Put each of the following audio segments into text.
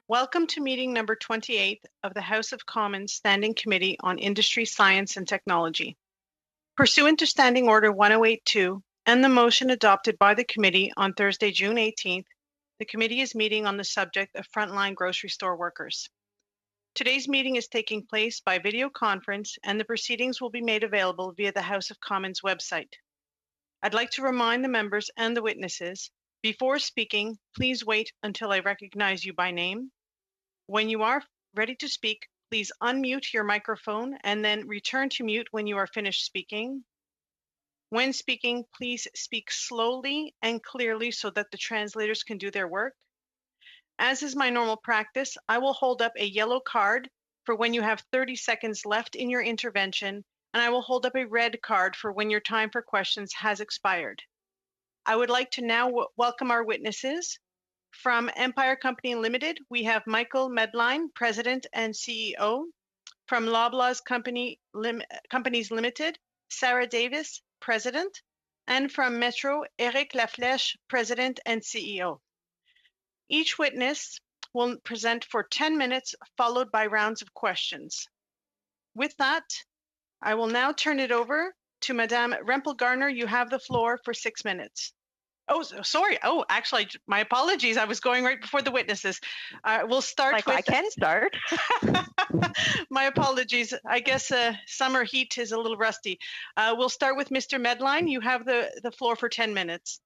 Welcome to meeting number 28 of the House of Commons Standing Committee on Industry, Science and Technology. Pursuant to Standing Order 1082 and the motion adopted by the committee on Thursday, June 18th, the committee is meeting on the subject of frontline grocery store workers. Today's meeting is taking place by video conference and the proceedings will be made available via the House of Commons website. I'd like to remind the members and the witnesses, before speaking, please wait until I recognize you by name. When you are ready to speak, please unmute your microphone and then return to mute when you are finished speaking. When speaking, please speak slowly and clearly so that the translators can do their work. As is my normal practice, I will hold up a yellow card for when you have 30 seconds left in your intervention, and I will hold up a red card for when your time for questions has expired. I would like to now welcome our witnesses. From Empire Company Limited, we have Michael Medline, President and CEO. From Loblaws Companies Limited, Sarah Davis, President. And from Metro, Eric Laflèche, President and CEO. Each witness will present for 10 minutes, followed by rounds of questions. With that, I will now turn it over to Madame Rempel-Garner. You have the floor for 6 minutes. Oh, sorry. Oh, actually, my apologies. I was going right before the witnesses. We'll start with... I can start. My apologies. I guess summer heat is a little rusty. We'll start with Mr. Medline. You have the floor for 10 minutes.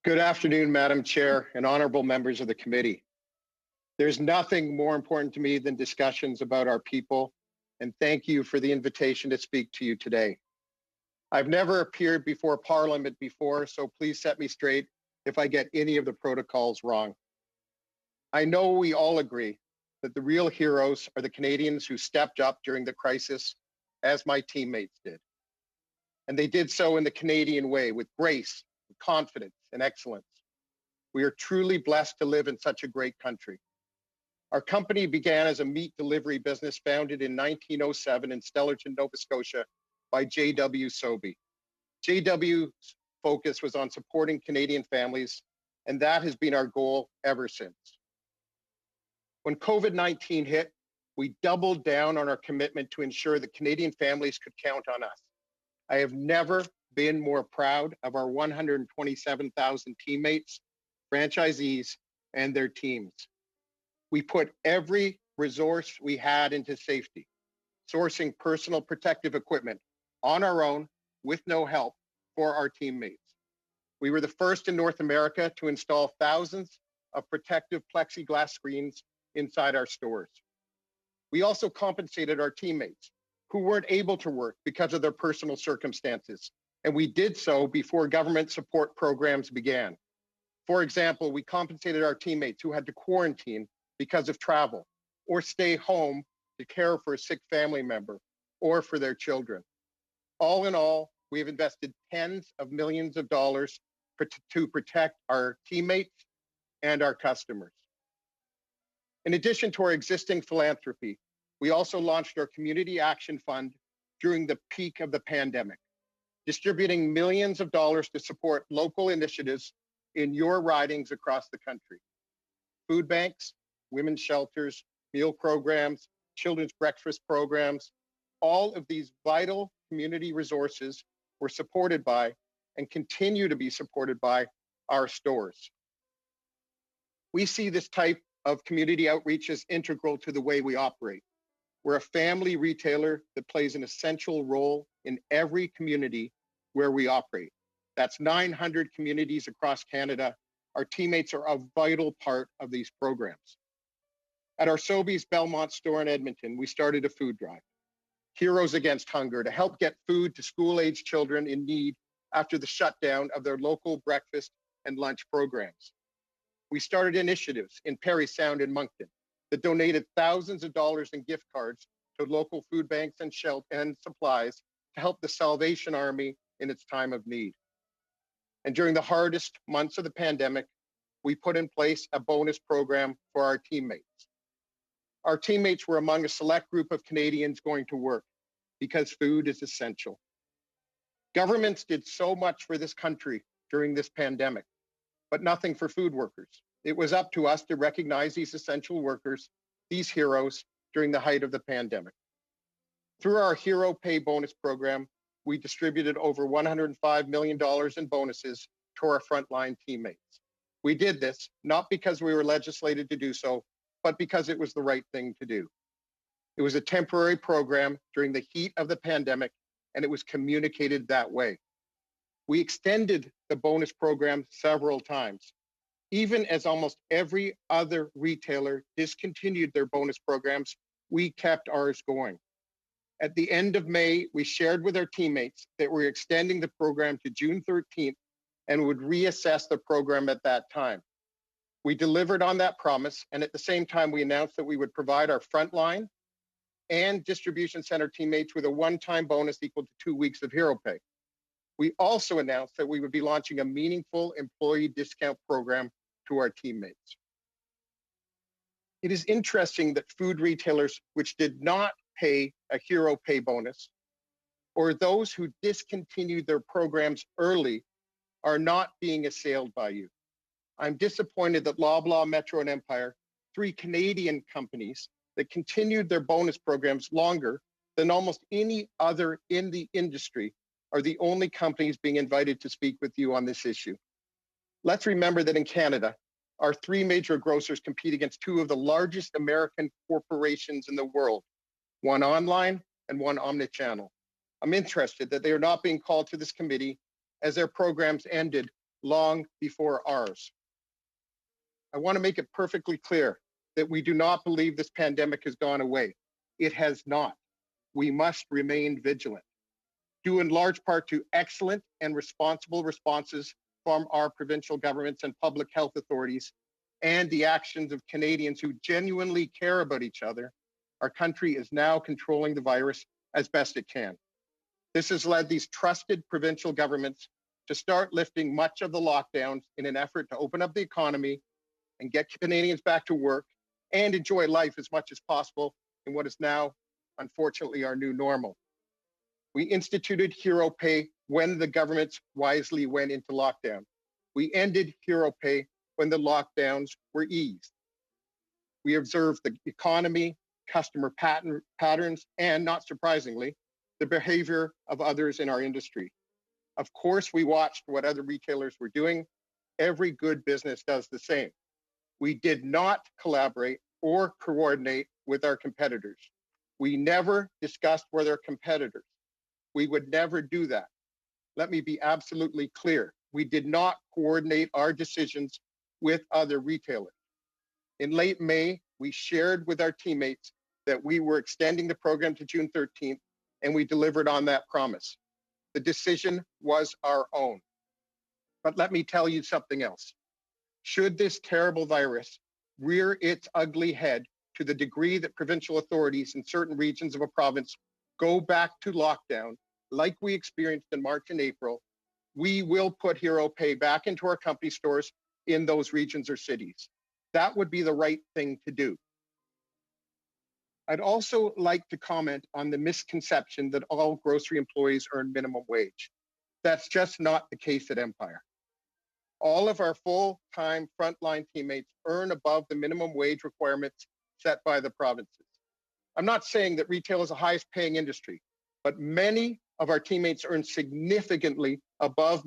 Good afternoon, Madam Chair and honorable members of the committee. There's nothing more important to me than discussions about our people, and thank you for the invitation to speak to you today. I've never appeared before Parliament before, so please set me straight if I get any of the protocols wrong. I know we all agree that the real heroes are the Canadians who stepped up during the crisis, as my teammates did. And they did so in the Canadian way, with grace, with confidence, and excellence. We are truly blessed to live in such a great country. Our company began as a meat delivery business founded in 1907 in Stellarton, Nova Scotia, by J.W. Sobey. J.W.'s focus was on supporting Canadian families, and that has been our goal ever since. When COVID-19 hit, we doubled down on our commitment to ensure that Canadian families could count on us. I have never been more proud of our 127,000 teammates, franchisees, and their teams. We put every resource we had into safety, sourcing personal protective equipment on our own with no help for our teammates. We were the first in North America to install thousands of protective plexiglass screens inside our stores. We also compensated our teammates who weren't able to work because of their personal circumstances, and we did so before government support programs began. For example, we compensated our teammates who had to quarantine because of travel or stay home to care for a sick family member or for their children. All in all, we have invested tens of millions of dollars to protect our teammates and our customers. In addition to our existing philanthropy, we also launched our Community Action Fund during the peak of the pandemic, distributing millions of dollars to support local initiatives in your ridings across the country. Food banks, women's shelters, meal programs, children's breakfast programs, all of these vital community resources were supported by and continue to be supported by our stores. We see this type of community outreach as integral to the way we operate. We're a family retailer that plays an essential role in every community where we operate. That's 900 communities across Canada. Our teammates are a vital part of these programs. At our Sobeys Belmont store in Edmonton, we started a food drive, Heroes Against Hunger, to help get food to school-age children in need after the shutdown of their local breakfast and lunch programs. We started initiatives in Parry Sound and Moncton that donated thousands of dollars in gift cards to local food banks and shelter and supplies to help the Salvation Army in its time of need. And during the hardest months of the pandemic, we put in place a bonus program for our teammates. Our teammates were among a select group of Canadians going to work because food is essential. Governments did so much for this country during this pandemic, but nothing for food workers. It was up to us to recognize these essential workers, these heroes, during the height of the pandemic. Through our Hero Pay bonus program, we distributed over $105 million in bonuses to our frontline teammates. We did this not because we were legislated to do so, but because it was the right thing to do. It was a temporary program during the heat of the pandemic, and it was communicated that way. We extended the bonus program several times, even as almost every other retailer discontinued their bonus programs. We kept ours going. At the end of May, we shared with our teammates that we're extending the program to June 13th and would reassess the program at that time. We delivered on that promise, and at the same time, we announced that we would provide our frontline and distribution center teammates with a one-time bonus equal to 2 weeks of Hero Pay. We also announced that we would be launching a meaningful employee discount program to our teammates. It is interesting that food retailers which did not pay a Hero Pay bonus, or those who discontinued their programs early, are not being assailed by you. I'm disappointed that Loblaw, Metro, and Empire, 3 Canadian companies that continued their bonus programs longer than almost any other in the industry, are the only companies being invited to speak with you on this issue. Let's remember that in Canada, our 3 major grocers compete against 2 of the largest American corporations in the world, one online and one omnichannel. I'm interested that they are not being called to this committee as their programs ended long before ours. I want to make it perfectly clear that we do not believe this pandemic has gone away. It has not. We must remain vigilant, due in large part to excellent and responsible responses from our provincial governments and public health authorities, and the actions of Canadians who genuinely care about each other. Our country is now controlling the virus as best it can. This has led these trusted provincial governments to start lifting much of the lockdowns in an effort to open up the economy and get Canadians back to work and enjoy life as much as possible in what is now, unfortunately, our new normal. We instituted Hero Pay when the governments wisely went into lockdown. We ended Hero Pay when the lockdowns were eased. We observed the economy, customer patterns, and not surprisingly, the behavior of others in our industry. Of course, we watched what other retailers were doing. Every good business does the same. We did not collaborate or coordinate with our competitors. We never discussed with our competitors. We would never do that. Let me be absolutely clear. We did not coordinate our decisions with other retailers. In late May, we shared with our teammates that we were extending the program to June 13th, and we delivered on that promise. The decision was our own. But let me tell you something else. Should this terrible virus rear its ugly head to the degree that provincial authorities in certain regions of a province go back to lockdown, like we experienced in March and April, we will put Hero Pay back into our company stores in those regions or cities. That would be the right thing to do. I'd also like to comment on the misconception that all grocery employees earn minimum wage. That's just not the case at Empire. All of our full-time frontline teammates earn above the minimum wage requirements set by the provinces. I'm not saying that retail is the highest paying industry, but many of our teammates earn significantly above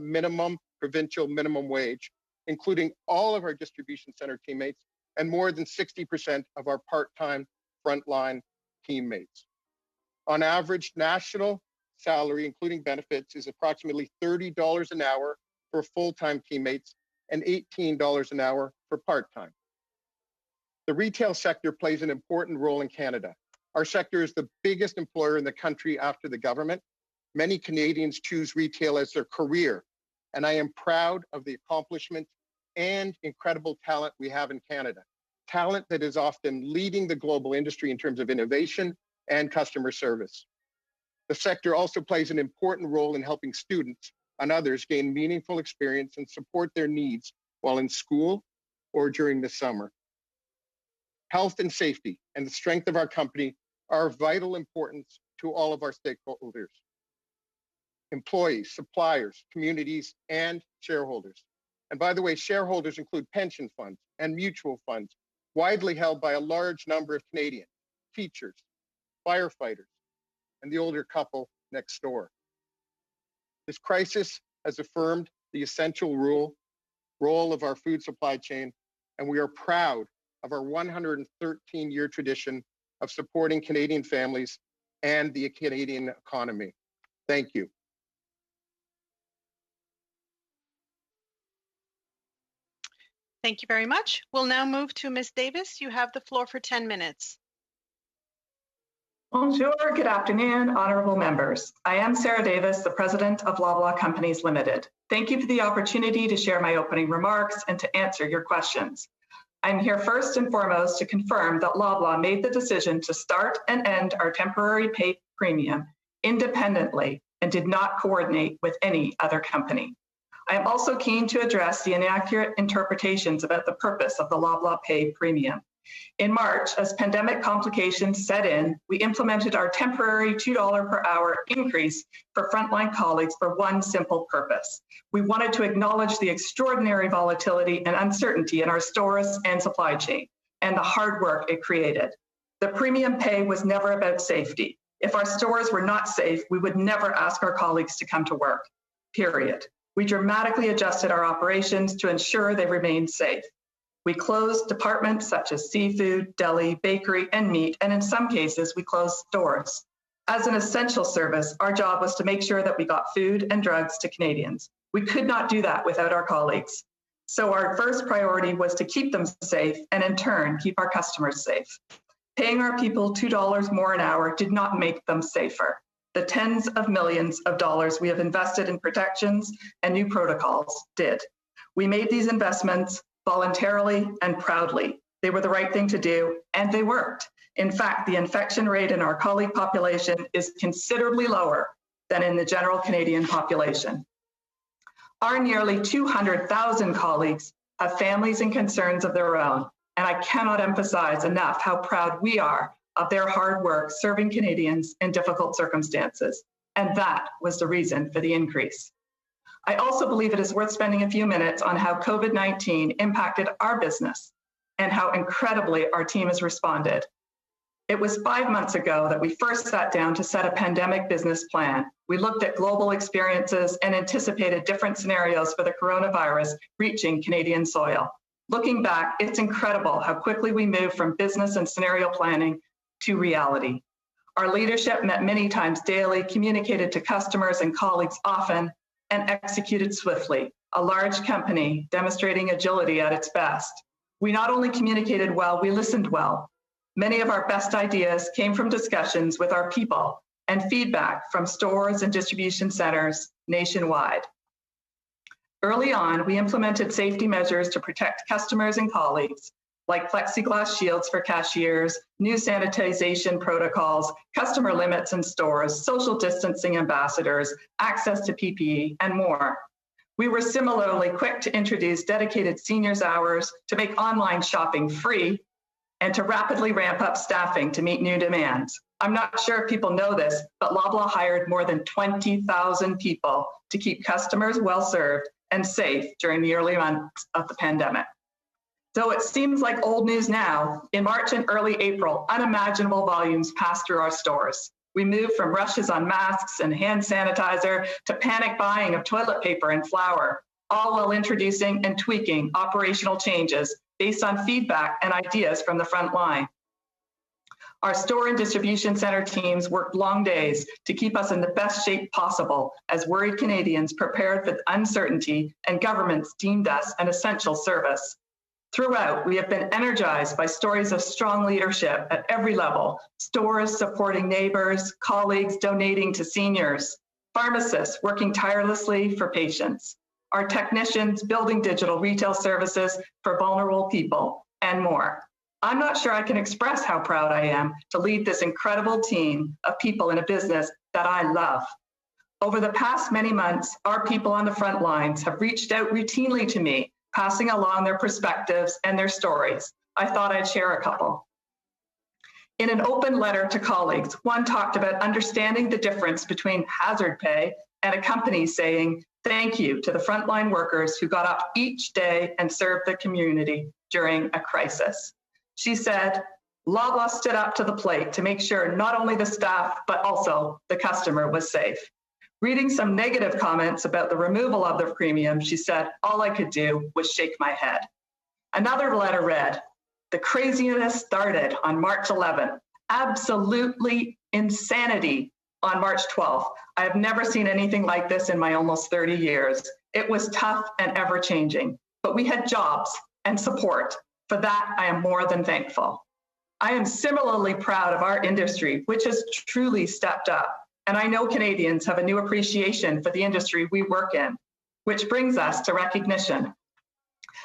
provincial minimum wage, including all of our distribution center teammates and more than 60% of our part-time frontline teammates. On average, national salary, including benefits, is approximately $30 an hour for full-time teammates and $18 an hour for part-time. The retail sector plays an important role in Canada. Our sector is the biggest employer in the country after the government. Many Canadians choose retail as their career, and I am proud of the accomplishments and incredible talent we have in Canada. Talent that is often leading the global industry in terms of innovation and customer service. The sector also plays an important role in helping students and others gain meaningful experience and support their needs while in school or during the summer. Health and safety and the strength of our company are of vital importance to all of our stakeholders, employees, suppliers, communities, and shareholders. And by the way, shareholders include pension funds and mutual funds, widely held by a large number of Canadians, teachers, firefighters, and the older couple next door. This crisis has affirmed the essential role of our food supply chain, and we are proud of our 113-year tradition of supporting Canadian families and the Canadian economy. Thank you. Thank you very much. We'll now move to Ms. Davis. You have the floor for 10 minutes. Bonjour, good afternoon, honorable members. I am Sarah Davis, the president of Loblaw Companies Limited. Thank you for the opportunity to share my opening remarks and to answer your questions. I'm here first and foremost to confirm that Loblaw made the decision to start and end our temporary pay premium independently and did not coordinate with any other company. I am also keen to address the inaccurate interpretations about the purpose of the Loblaw pay premium. In March, as pandemic complications set in, we implemented our temporary $2 per hour increase for frontline colleagues for one simple purpose. We wanted to acknowledge the extraordinary volatility and uncertainty in our stores and supply chain and the hard work it created. The premium pay was never about safety. If our stores were not safe, we would never ask our colleagues to come to work, period. We dramatically adjusted our operations to ensure they remained safe. We closed departments such as seafood, deli, bakery, and meat, and in some cases, we closed stores. As an essential service, our job was to make sure that we got food and drugs to Canadians. We could not do that without our colleagues. So our first priority was to keep them safe and in turn, keep our customers safe. Paying our people $2 more an hour did not make them safer. The tens of millions of dollars we have invested in protections and new protocols did. We made these investments voluntarily and proudly. They were the right thing to do, and they worked. In fact, the infection rate in our colleague population is considerably lower than in the general Canadian population. Our nearly 200,000 colleagues have families and concerns of their own, and I cannot emphasize enough how proud we are of their hard work serving Canadians in difficult circumstances, and that was the reason for the increase. I also believe it is worth spending a few minutes on how COVID-19 impacted our business and how incredibly our team has responded. It was 5 months ago that we first sat down to set a pandemic business plan. We looked at global experiences and anticipated different scenarios for the coronavirus reaching Canadian soil. Looking back, it's incredible how quickly we moved from business and scenario planning to reality. Our leadership met many times daily, communicated to customers and colleagues often, and executed swiftly, a large company demonstrating agility at its best. We not only communicated well, we listened well. Many of our best ideas came from discussions with our people and feedback from stores and distribution centers nationwide. Early on, we implemented safety measures to protect customers and colleagues, like plexiglass shields for cashiers, new sanitization protocols, customer limits in stores, social distancing ambassadors, access to PPE, and more. We were similarly quick to introduce dedicated seniors hours, to make online shopping free, and to rapidly ramp up staffing to meet new demands. I'm not sure if people know this, but Loblaw hired more than 20,000 people to keep customers well served and safe during the early months of the pandemic. Though it seems like old news now, in March and early April, unimaginable volumes passed through our stores. We moved from rushes on masks and hand sanitizer to panic buying of toilet paper and flour, all while introducing and tweaking operational changes based on feedback and ideas from the front line. Our store and distribution center teams worked long days to keep us in the best shape possible as worried Canadians prepared for uncertainty and governments deemed us an essential service. Throughout, we have been energized by stories of strong leadership at every level, stores supporting neighbors, colleagues donating to seniors, pharmacists working tirelessly for patients, our technicians building digital retail services for vulnerable people, and more. I'm not sure I can express how proud I am to lead this incredible team of people in a business that I love. Over the past many months, our people on the front lines have reached out routinely to me, passing along their perspectives and their stories. I thought I'd share a couple. In an open letter to colleagues, one talked about understanding the difference between hazard pay and a company saying, Thank you to the frontline workers who got up each day and served the community during a crisis. She said, Loblaw stood up to the plate to make sure not only the staff, but also the customer was safe. Reading some negative comments about the removal of the premium, she said, all I could do was shake my head. Another letter read, the craziness started on March 11th. Absolutely insanity on March 12th. I have never seen anything like this in my almost 30 years. It was tough and ever changing, but we had jobs and support. For that, I am more than thankful. I am similarly proud of our industry, which has truly stepped up. And I know Canadians have a new appreciation for the industry we work in, which brings us to recognition.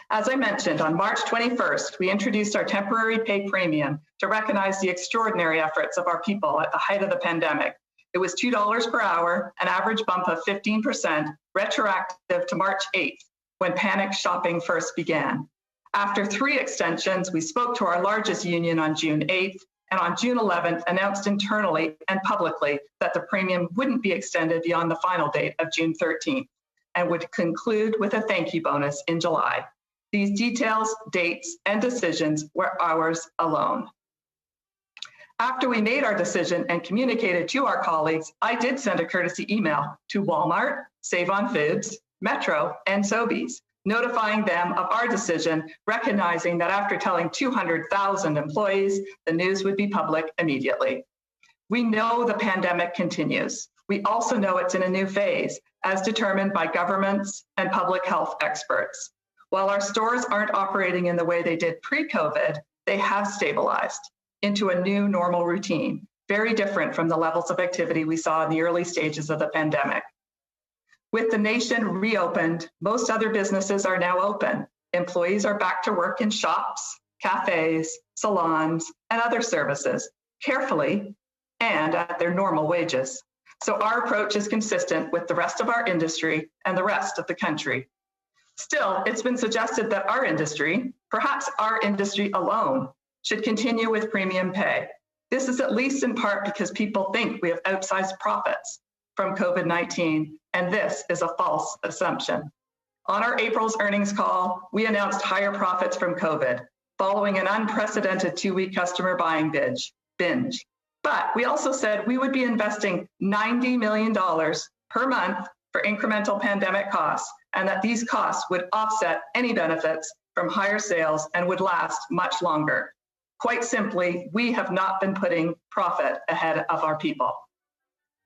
As I mentioned, on March 21st, we introduced our temporary pay premium to recognize the extraordinary efforts of our people at the height of the pandemic. It was $2 per hour, an average bump of 15%, retroactive to March 8th, when panic shopping first began. After 3 extensions, we spoke to our largest union on June 8th, and on June 11th, announced internally and publicly that the premium wouldn't be extended beyond the final date of June 13th, and would conclude with a thank you bonus in July. These details, dates, and decisions were ours alone. After we made our decision and communicated to our colleagues, I did send a courtesy email to Walmart, Save on Foods, Metro, and Sobeys, notifying them of our decision, recognizing that after telling 200,000 employees, the news would be public immediately. We know the pandemic continues. We also know it's in a new phase, as determined by governments and public health experts. While our stores aren't operating in the way they did pre-COVID, they have stabilized into a new normal routine, very different from the levels of activity we saw in the early stages of the pandemic. With the nation reopened, most other businesses are now open. Employees are back to work in shops, cafes, salons, and other services, carefully and at their normal wages. So our approach is consistent with the rest of our industry and the rest of the country. Still, it's been suggested that our industry, perhaps our industry alone, should continue with premium pay. This is at least in part because people think we have outsized profits from COVID-19, and this is a false assumption. On our April's earnings call, we announced higher profits from COVID, following an unprecedented 2-week customer buying binge. But we also said we would be investing $90 million per month for incremental pandemic costs, and that these costs would offset any benefits from higher sales and would last much longer. Quite simply, we have not been putting profit ahead of our people.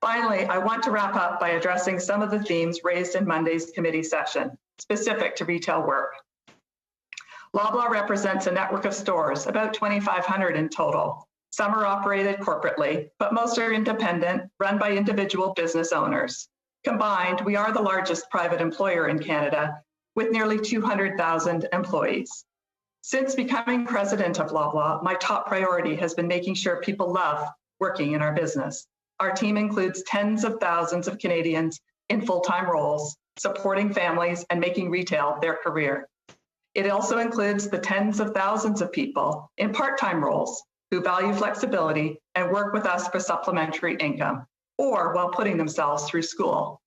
Finally, I want to wrap up by addressing some of the themes raised in Monday's committee session, specific to retail work. Loblaw represents a network of stores, about 2,500 in total. Some are operated corporately, but most are independent, run by individual business owners. Combined, we are the largest private employer in Canada, with nearly 200,000 employees. Since becoming president of Loblaw, my top priority has been making sure people love working in our business. Our team includes tens of thousands of Canadians in full-time roles, supporting families and making retail their career. It also includes the tens of thousands of people in part-time roles who value flexibility and work with us for supplementary income, or while putting themselves through school.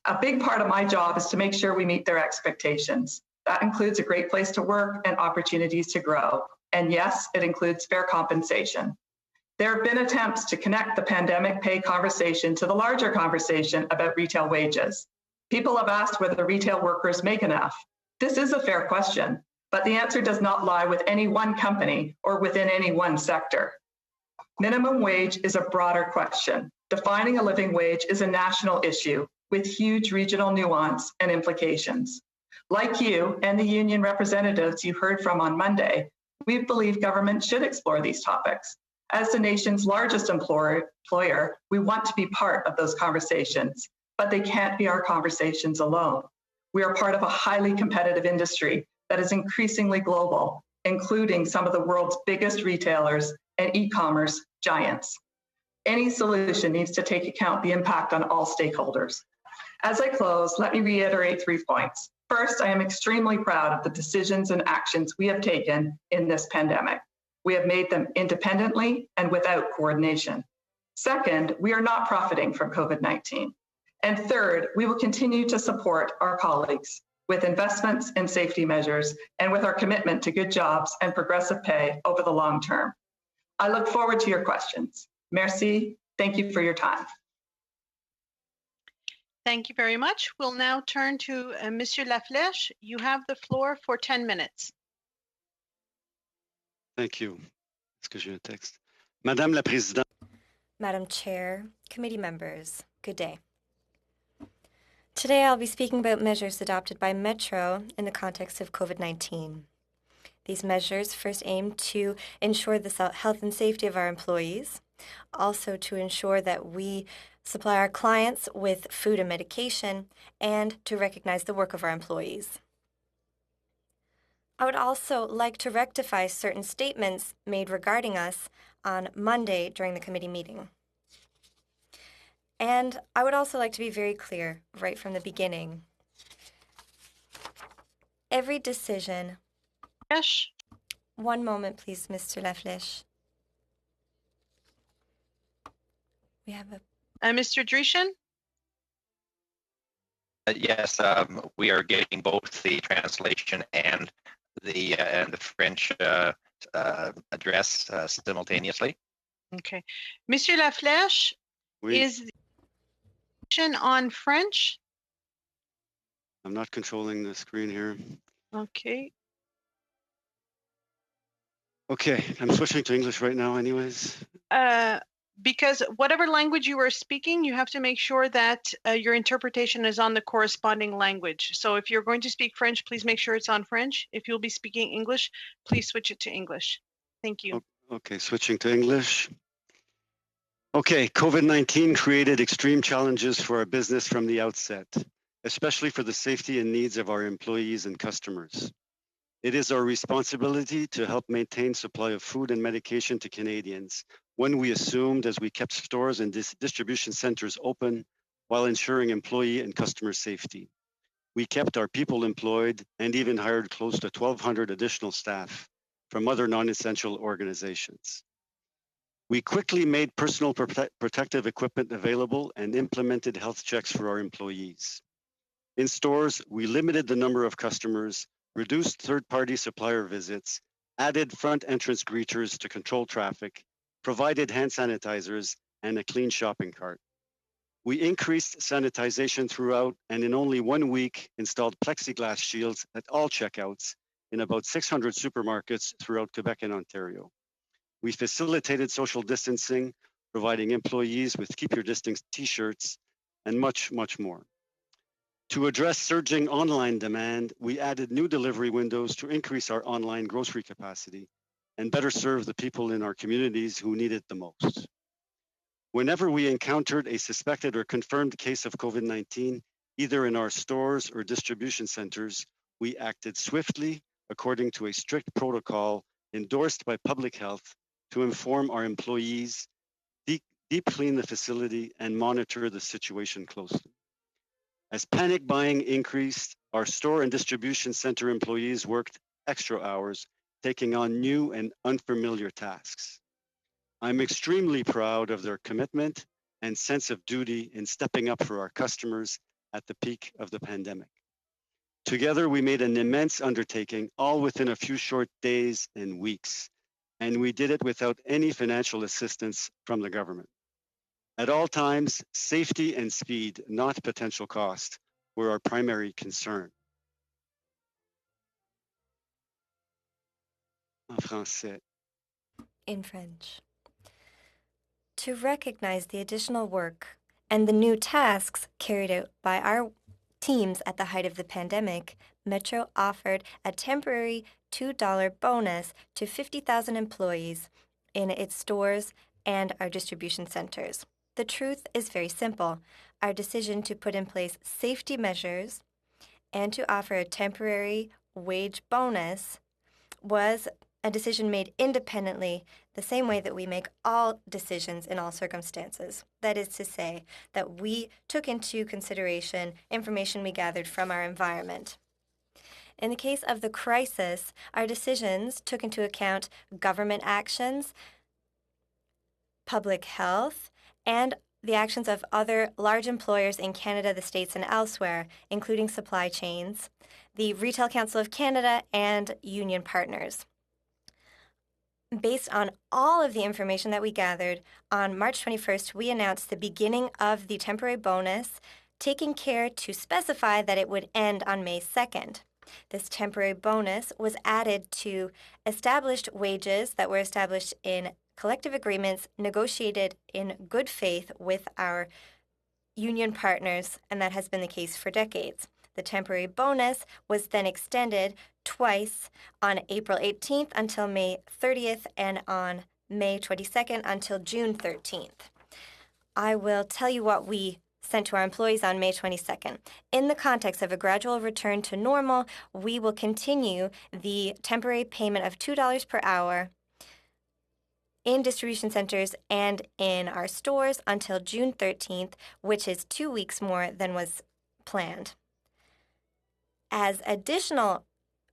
A big part of my job is to make sure we meet their expectations. That includes a great place to work and opportunities to grow. And yes, it includes fair compensation. There have been attempts to connect the pandemic pay conversation to the larger conversation about retail wages. People have asked whether retail workers make enough. This is a fair question, but the answer does not lie with any one company or within any one sector. Minimum wage is a broader question. Defining a living wage is a national issue with huge regional nuance and implications. Like you and the union representatives you heard from on Monday, we believe government should explore these topics. As the nation's largest employer, we want to be part of those conversations, but they can't be our conversations alone. We are part of a highly competitive industry that is increasingly global, including some of the world's biggest retailers and e-commerce giants. Any solution needs to take account the impact on all stakeholders. As I close, let me reiterate 3 points. First, I am extremely proud of the decisions and actions we have taken in this pandemic. We have made them independently and without coordination. Second, we are not profiting from COVID-19. And third, we will continue to support our colleagues with investments in safety measures and with our commitment to good jobs and progressive pay over the long term. I look forward to your questions. Merci. Thank you for your time. Thank you very much. We'll now turn to Monsieur Laflèche. You have the floor for 10 minutes. Thank you. Est-ce que j'ai un texte? Madame la Présidente. Madam Chair, committee members, good day. Today I'll be speaking about measures adopted by Metro in the context of COVID-19. These measures first aim to ensure the health and safety of our employees, also to ensure that we supply our clients with food and medication, and to recognize the work of our employees. I would also like to rectify certain statements made regarding us on Monday during the committee meeting. And I would also like to be very clear right from the beginning. Every decision... Yes. One moment, please, Mr. Laflèche. We have a... Mr. Dreeshen? Yes, we are getting both the translation and the French address simultaneously. Okay. Monsieur Laflèche, Oui, is the translation on French? I'm not controlling the screen here. Okay. Okay, I'm switching to English right now anyways. Because whatever language you are speaking, you have to make sure that your interpretation is on the corresponding language. So if you're going to speak French, please make sure it's on French. If you'll be speaking English, please switch it to English. Thank you. Okay, switching to English. Okay, COVID-19 created extreme challenges for our business from the outset, especially for the safety and needs of our employees and customers. It is our responsibility to help maintain supply of food and medication to Canadians, when we assumed as we kept stores and distribution centers open while ensuring employee and customer safety. We kept our people employed and even hired close to 1,200 additional staff from other non-essential organizations. We quickly made personal protective equipment available and implemented health checks for our employees. In stores, we limited the number of customers, reduced third-party supplier visits, added front entrance greeters to control traffic, provided hand sanitizers, and a clean shopping cart. We increased sanitization throughout and in only 1 week installed plexiglass shields at all checkouts in about 600 supermarkets throughout Quebec and Ontario. We facilitated social distancing, providing employees with Keep Your Distance t-shirts, and much, much more. To address surging online demand, we added new delivery windows to increase our online grocery capacity and better serve the people in our communities who need it the most. Whenever we encountered a suspected or confirmed case of COVID-19, either in our stores or distribution centers, we acted swiftly according to a strict protocol endorsed by public health to inform our employees, deep clean the facility, and monitor the situation closely. As panic buying increased, our store and distribution center employees worked extra hours, taking on new and unfamiliar tasks. I'm extremely proud of their commitment and sense of duty in stepping up for our customers at the peak of the pandemic. Together, we made an immense undertaking, all within a few short days and weeks, and we did it without any financial assistance from the government. At all times, safety and speed, not potential cost, were our primary concern. En français. In French. To recognize the additional work and the new tasks carried out by our teams at the height of the pandemic, Metro offered a temporary $2 bonus to 50,000 employees in its stores and our distribution centers. The truth is very simple. Our decision to put in place safety measures and to offer a temporary wage bonus was a decision made independently, the same way that we make all decisions in all circumstances. That is to say, that we took into consideration information we gathered from our environment. In the case of the crisis, our decisions took into account government actions, public health, and the actions of other large employers in Canada, the States, and elsewhere, including supply chains, the Retail Council of Canada, and union partners. Based on all of the information that we gathered, on March 21st, we announced the beginning of the temporary bonus, taking care to specify that it would end on May 2nd. This temporary bonus was added to established wages that were established in collective agreements negotiated in good faith with our union partners, and that has been the case for decades. The temporary bonus was then extended twice on April 18th until May 30th and on May 22nd until June 13th. I will tell you what we sent to our employees on May 22nd. In the context of a gradual return to normal, we will continue the temporary payment of $2 per hour in distribution centers and in our stores until June 13th, which is 2 weeks more than was planned. As additional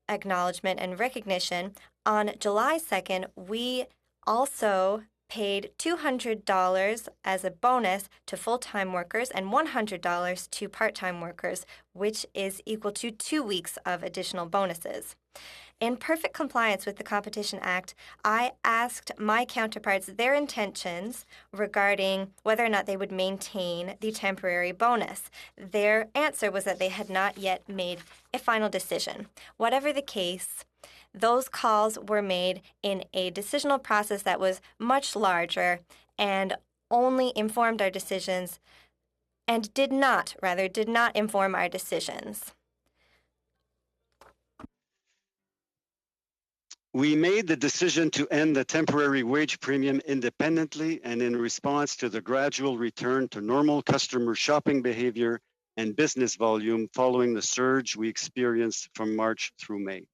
acknowledgement and recognition, on July 2nd, we also paid $200 as a bonus to full-time workers and $100 to part-time workers, which is equal to 2 weeks of additional bonuses. In perfect compliance with the Competition Act, I asked my counterparts their intentions regarding whether or not they would maintain the temporary bonus. Their answer was that they had not yet made a final decision. Whatever the case, those calls were made in a decisional process that was much larger and only informed our decisions and did not inform our decisions. We made the decision to end the temporary wage premium independently and in response to the gradual return to normal customer shopping behavior and business volume following the surge we experienced from March through May.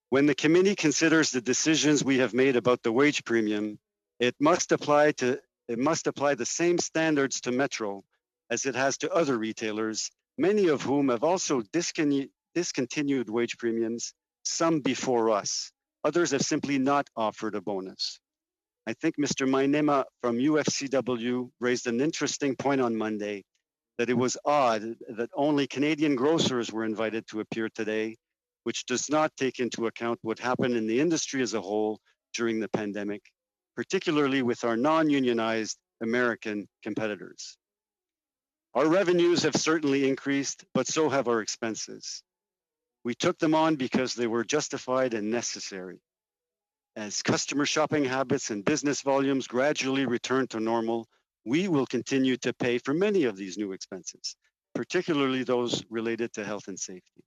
When the committee considers the decisions we have made about the wage premium, it must apply the same standards to Metro as it has to other retailers, many of whom have also discontinued wage premiums, some before us. Others have simply not offered a bonus. I think Mr. Mainema from UFCW raised an interesting point on Monday, that it was odd that only Canadian grocers were invited to appear today, which does not take into account what happened in the industry as a whole during the pandemic, particularly with our non-unionized American competitors. Our revenues have certainly increased, but so have our expenses. We took them on because they were justified and necessary. As customer shopping habits and business volumes gradually return to normal, we will continue to pay for many of these new expenses, particularly those related to health and safety.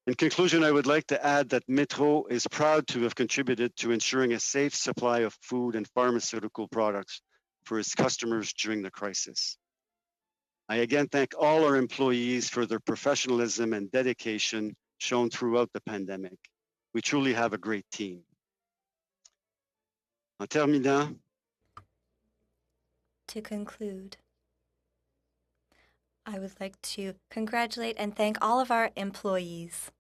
In conclusion, I would like to add that Metro is proud to have contributed to ensuring a safe supply of food and pharmaceutical products for its customers during the crisis. I again thank all our employees for their professionalism and dedication shown throughout the pandemic. We truly have a great team. En terminant, to conclude, I would like to congratulate and thank all of our employees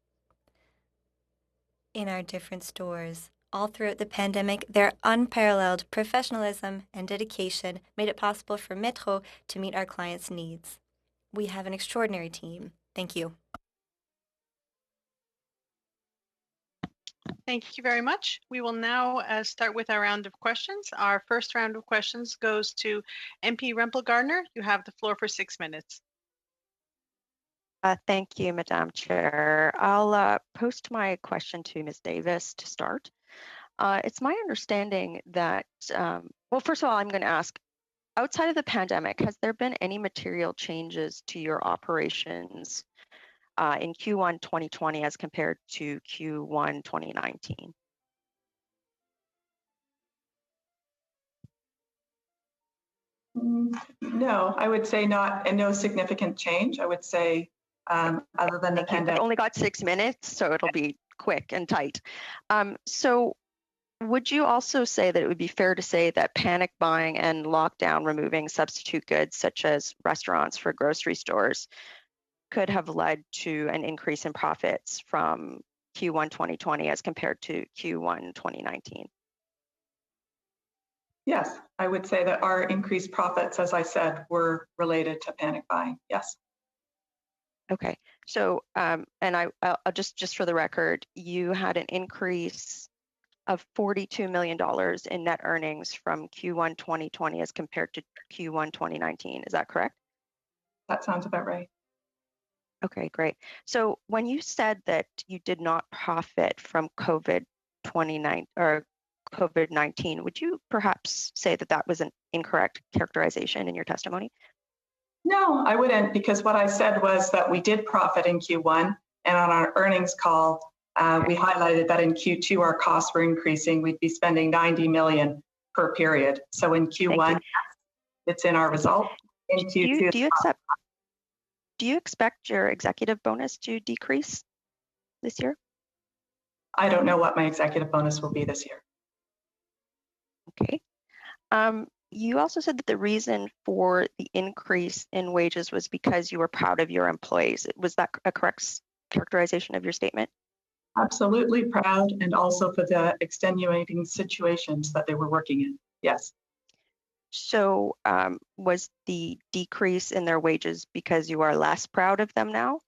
in our different stores. All throughout the pandemic, their unparalleled professionalism and dedication made it possible for Metro to meet our clients' needs. We have an extraordinary team. Thank you. Thank you very much. We will now start with our round of questions. Our first round of questions goes to MP Rempel-Gardner. You have the floor for 6 minutes. Thank you, Madam Chair. I'll post my question to Ms. Davis to start. It's my understanding that, well, first of all, I'm going to ask, outside of the pandemic, has there been any material changes to your operations in Q1 2020 as compared to Q1 2019? No, I would say not, and no significant change. I would say other than the pandemic. I only got 6 minutes, so it'll be quick and tight. So would you also say that it would be fair to say that panic buying and lockdown removing substitute goods such as restaurants for grocery stores could have led to an increase in profits from Q1 2020 as compared to Q1 2019? Yes, I would say that our increased profits, as I said, were related to panic buying. Yes. Okay, so and I'll just for the record, you had an increase of $42 million in net earnings from Q1 2020 as compared to Q1 2019. Is that correct? That sounds about right. Okay, great. So when you said that you did not profit from COVID-19, would you perhaps say that that was an incorrect characterization in your testimony? No, I wouldn't, because what I said was that we did profit in Q1, and on our earnings call, we highlighted that in Q2 our costs were increasing. We'd be spending 90 million per period. So in Q1, it's in our result. In Q2, do you expect your executive bonus to decrease this year? I don't know what my executive bonus will be this year. Okay. You also said that the reason for the increase in wages was because you were proud of your employees. Was that a correct characterization of your statement? Absolutely proud, and also for the extenuating situations that they were working in. Yes. So was the decrease in their wages because you are less proud of them now?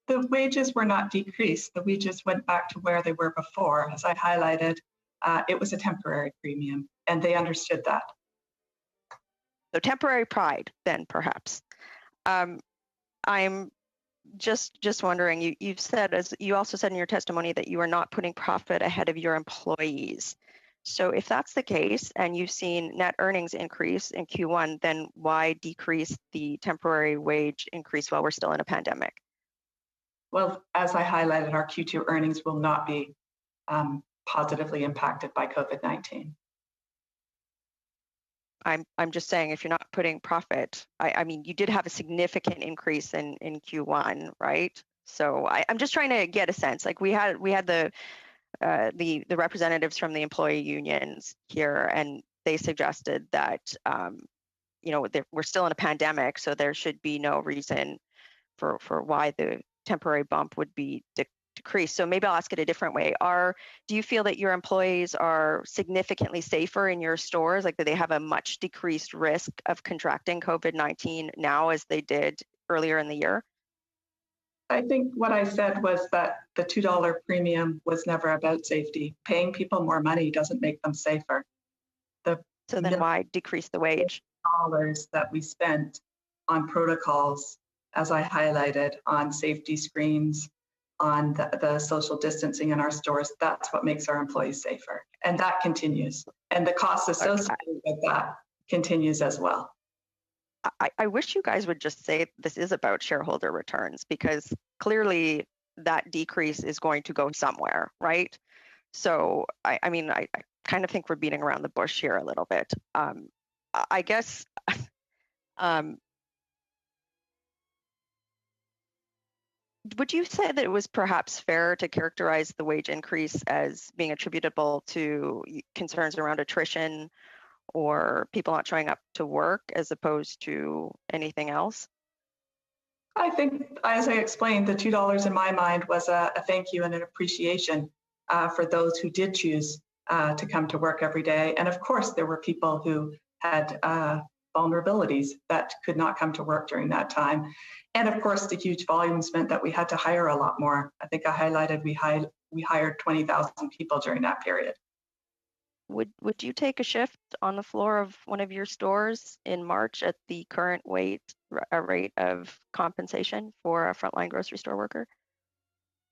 The wages were not decreased. The wages went back to where they were before. As I highlighted, it was a temporary premium, and they understood that. So temporary pride, then perhaps. I'm just wondering. You said, as you also said in your testimony, that you are not putting profit ahead of your employees. So if that's the case, and you've seen net earnings increase in Q1, then why decrease the temporary wage increase while we're still in a pandemic? Well, as I highlighted, our Q2 earnings will not be positively impacted by COVID-19. I'm just saying, if you're not putting profit, I mean, you did have a significant increase in Q1, right? So I'm just trying to get a sense. Like we had the representatives from the employee unions here, and they suggested that we're still in a pandemic, so there should be no reason for why the temporary bump would be decreased. So maybe I'll ask it a different way. Do you feel that your employees are significantly safer in your stores? Like, do they have a much decreased risk of contracting COVID-19 now as they did earlier in the year? I think what I said was that the $2 premium was never about safety. Paying people more money doesn't make them safer. So then why decrease the wage? Dollars that we spent on protocols, as I highlighted, on safety screens, on the social distancing in our stores, that's what makes our employees safer. And that continues. And the cost associated with that continues as well. I wish you guys would just say this is about shareholder returns, because clearly that decrease is going to go somewhere, right? So, I kind of think we're beating around the bush here a little bit. I guess, would you say that it was perhaps fair to characterize the wage increase as being attributable to concerns around attrition or people not showing up to work as opposed to anything else? I think, as I explained, the $2 in my mind was a thank you and an appreciation for those who did choose to come to work every day. And of course, there were people who had vulnerabilities that could not come to work during that time. And of course, the huge volumes meant that we had to hire a lot more. I think I highlighted we hired 20,000 people during that period. Would you take a shift on the floor of one of your stores in March at the current rate of compensation for a frontline grocery store worker?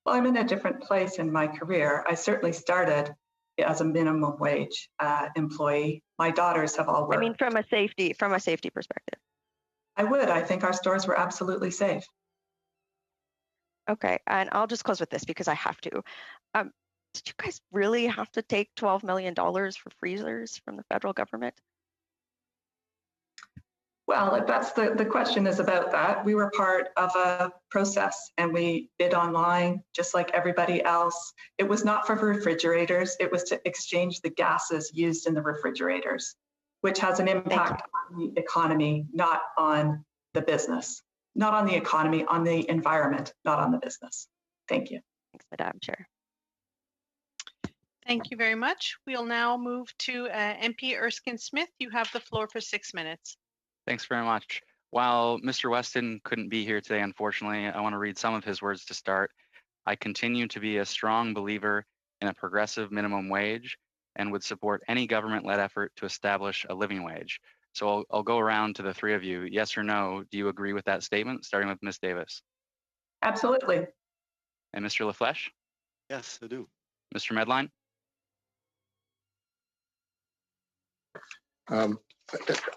Well, I'm in a different place in my career. I certainly started as a minimum wage employee. My daughters have all worked. I mean, from a safety perspective. I would. I think our stores were absolutely safe. Okay, and I'll just close with this because I have to. Did you guys really have to take $12 million for freezers from the federal government? Well, if that's the question is about that, we were part of a process and we bid online just like everybody else. It was not for refrigerators. It was to exchange the gases used in the refrigerators, which has an impact on the economy, not on the business, not on the economy, on the environment, not on the business. Thank you. Thanks, Madam Chair. Thank you very much. We'll now move to MP Erskine Smith. You have the floor for 6 minutes. Thanks very much. While Mr. Weston couldn't be here today, unfortunately, I want to read some of his words to start. I continue to be a strong believer in a progressive minimum wage and would support any government-led effort to establish a living wage. So I'll go around to the three of you. Yes or no, do you agree with that statement, starting with Ms. Davis? Absolutely. And Mr. LaFleche? Yes, I do. Mr. Medline?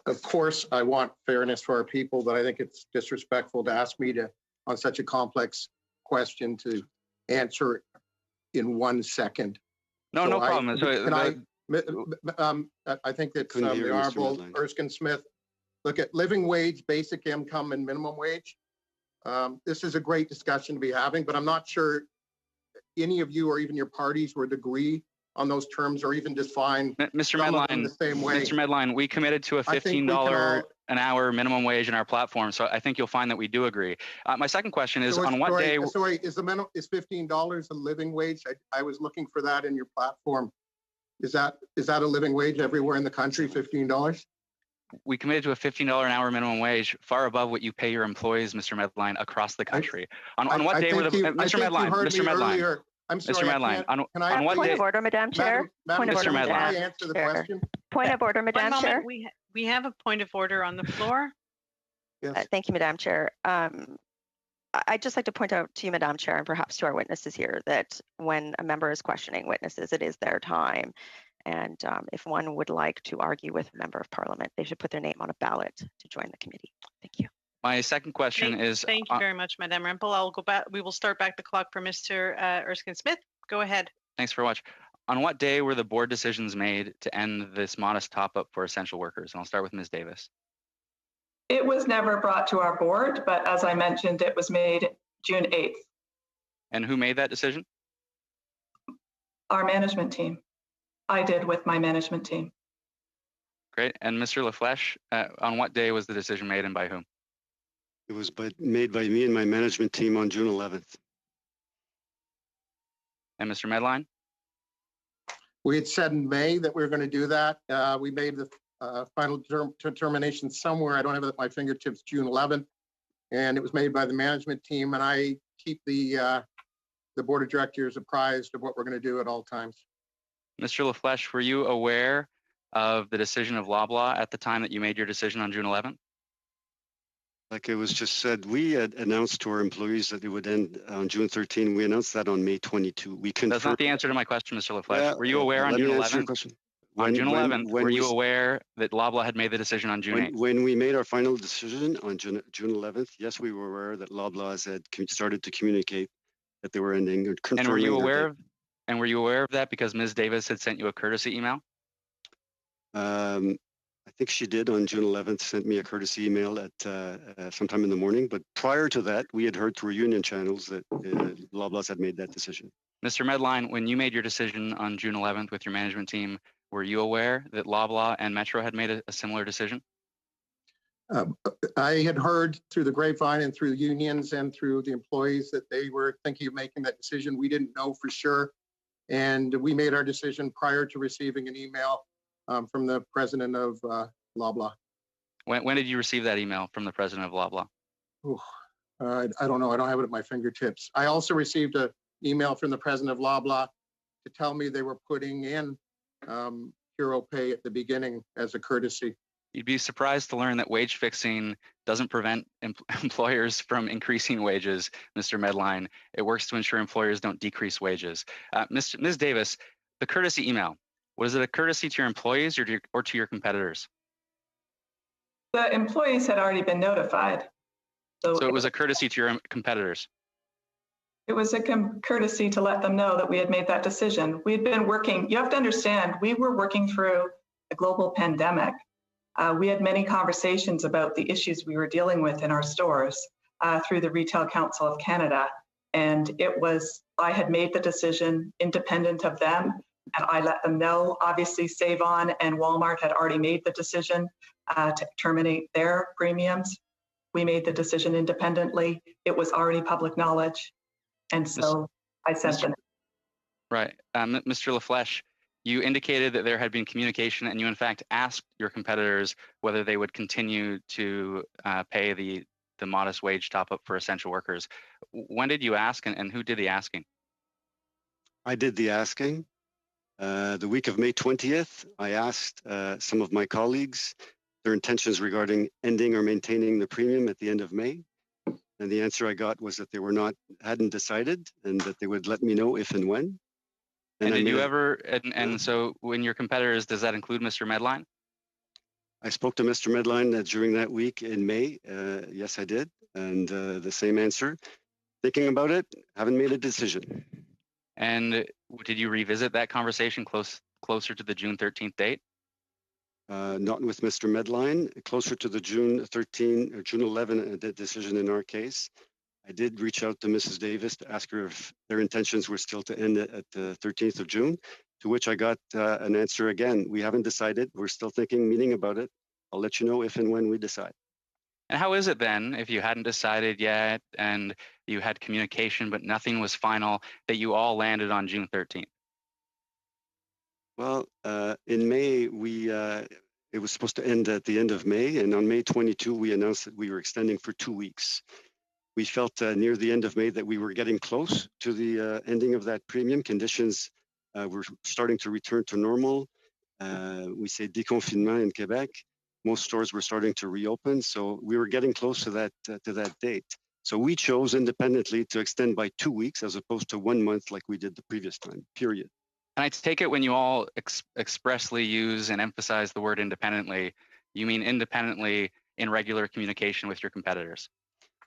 Of course, I want fairness for our people, but I think it's disrespectful to ask me to, on such a complex question, to answer in 1 second. No, So no problem. I think that Couldn't hear the Mr. Honorable Medline. Erskine Smith, look at living wage, basic income, and minimum wage. This is a great discussion to be having, but I'm not sure any of you or even your parties would agree on those terms or even define Mr. some of them Medline, the same way. Mr. Medline, we committed to a I think we can $15 all- an hour minimum wage in our platform, so I think you'll find that we do agree. My second question is, on what day? Sorry, is $15 a living wage? I was looking for that in your platform. Is that a living wage everywhere in the country, $15? We committed to a $15 an hour minimum wage, far above what you pay your employees, Mr. Medline, across the country. On what day were the Mr. Medline? I'm sorry, Mr. Medline, can I on what Point day? of order, Madam Chair. Madam, Point of Mr. order, Medline. can I Madam answer the Chair. question? Point of order, One Madam Chair. moment, we have a point of order on the floor. Yes. Thank you, Madam Chair. I'd just like to point out to you, Madam Chair, and perhaps to our witnesses here, that when a member is questioning witnesses, it is their time. And if one would like to argue with a member of Parliament, they should put their name on a ballot to join the committee. Thank you. My second question is. Thank you very much, Madam Rempel. I'll go back. We will start back the clock for Mr. Erskine Smith. Go ahead. Thanks very much. On what day were the board decisions made to end this modest top-up for essential workers? And I'll start with Ms. Davis. It was never brought to our board, but as I mentioned, it was made June 8th. And who made that decision? Our management team. I did with my management team. Great. And Mr. LaFleche, on what day was the decision made and by whom? It was made by me and my management team on June 11th. And Mr. Medline? We had said in May that we were going to do that. We made the final determination somewhere. I don't have it at my fingertips, June 11th. And it was made by the management team. And I keep the board of directors apprised of what we're going to do at all times. Mr. LaFleche, were you aware of the decision of Loblaw at the time that you made your decision on June 11th? Like it was just said, we had announced to our employees that it would end on June 13. We announced that on May 22. We confirmed. That's not the answer to my question, Mr. LaFleche. Were you aware on June 11th? On June 11th, were you aware that Loblaw had made the decision on June 8th? When we made our final decision on June 11th, yes, we were aware that Loblaw had started to communicate that they were ending. And were you aware of that because Ms. Davis had sent you a courtesy email? I think she did on June 11th, sent me a courtesy email at sometime in the morning. But prior to that, we had heard through union channels that Loblaw had made that decision. Mr. Medline, when you made your decision on June 11th with your management team, were you aware that Loblaw and Metro had made a similar decision? I had heard through the grapevine and through unions and through the employees that they were thinking of making that decision. We didn't know for sure. And we made our decision prior to receiving an email from the president of Loblaw. When did you receive that email from the president of Loblaw? I don't know. I don't have it at my fingertips. I also received an email from the president of Loblaw to tell me they were putting in hero pay at the beginning as a courtesy. You'd be surprised to learn that wage fixing doesn't prevent employers from increasing wages, Mr. Medline. It works to ensure employers don't decrease wages. Ms. Davis, the courtesy email, was it a courtesy to your employees or to your competitors? The employees had already been notified. So it was a courtesy to your competitors? It was a courtesy to let them know that we had made that decision. We had been working, you have to understand, we were working through a global pandemic. We had many conversations about the issues we were dealing with in our stores through the Retail Council of Canada. And I had made the decision independent of them, and I let them know. Obviously, Save-On and Walmart had already made the decision to terminate their premiums. We made the decision independently. It was already public knowledge. And so I sent them. Right. Mr. LaFlèche, you indicated that there had been communication and you in fact asked your competitors whether they would continue to pay the modest wage top up for essential workers. When did you ask and who did the asking? I did the asking. The week of May 20th, I asked some of my colleagues their intentions regarding ending or maintaining the premium at the end of May. And the answer I got was that they hadn't decided and that they would let me know if and when. And did you ever, and so when your competitors, does that include Mr. Medline? I spoke to Mr. Medline during that week in May. Yes, I did. And the same answer. Thinking about it, haven't made a decision. And did you revisit that conversation closer to the June 13th date? Not with Mr. Medline, closer to the June 13 or June 11 decision in our case. I did reach out to Mrs. Davis to ask her if their intentions were still to end at the 13th of June, to which I got an answer again. We haven't decided. We're still meaning about it. I'll let you know if and when we decide. And how is it then, if you hadn't decided yet and you had communication, but nothing was final, that you all landed on June 13th? Well, in May, it was supposed to end at the end of May. And on May 22, we announced that we were extending for 2 weeks. We felt near the end of May that we were getting close to the ending of that premium. Conditions were starting to return to normal. We say déconfinement in Quebec. Most stores were starting to reopen, so we were getting close to that date. So we chose independently to extend by 2 weeks as opposed to 1 month like we did the previous time, period. And I take it when you all expressly use and emphasize the word independently, you mean independently in regular communication with your competitors?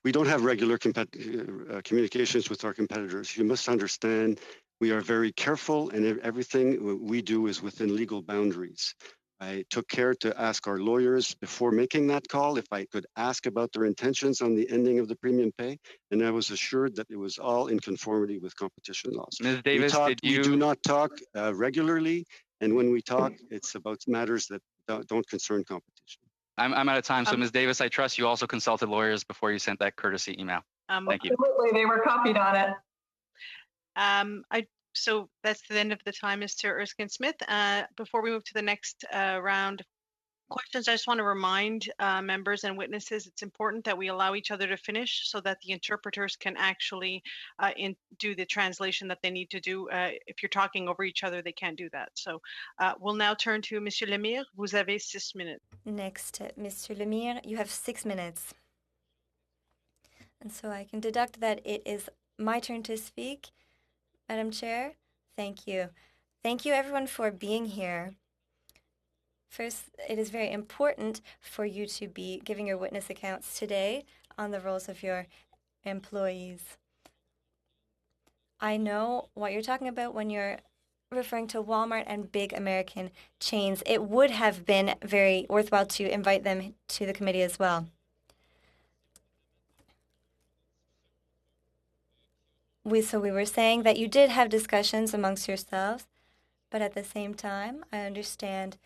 We don't have regular communications with our competitors. You must understand, we are very careful and everything we do is within legal boundaries. I took care to ask our lawyers before making that call if I could ask about their intentions on the ending of the premium pay, and I was assured that it was all in conformity with competition laws. Ms. Davis, we do not talk regularly, and when we talk, it's about matters that don't concern competition. I'm out of time, so Ms. Davis, I trust you also consulted lawyers before you sent that courtesy email. Thank you. Absolutely, they were copied on it. So that's the end of the time, Mr. Erskine-Smith. Before we move to the next round of questions, I just want to remind members and witnesses it's important that we allow each other to finish so that the interpreters can actually do the translation that they need to do. If you're talking over each other, they can't do that. So we'll now turn to Monsieur Lemire. Vous avez 6 minutes. Next, Mr. Lemire, you have 6 minutes. And so I can deduct that it is my turn to speak. Madam Chair, thank you. Thank you, everyone, for being here. First, it is very important for you to be giving your witness accounts today on the roles of your employees. I know what you're talking about when you're referring to Walmart and big American chains. It would have been very worthwhile to invite them to the committee as well. So we were saying that you did have discussions amongst yourselves, but at the same time, I understand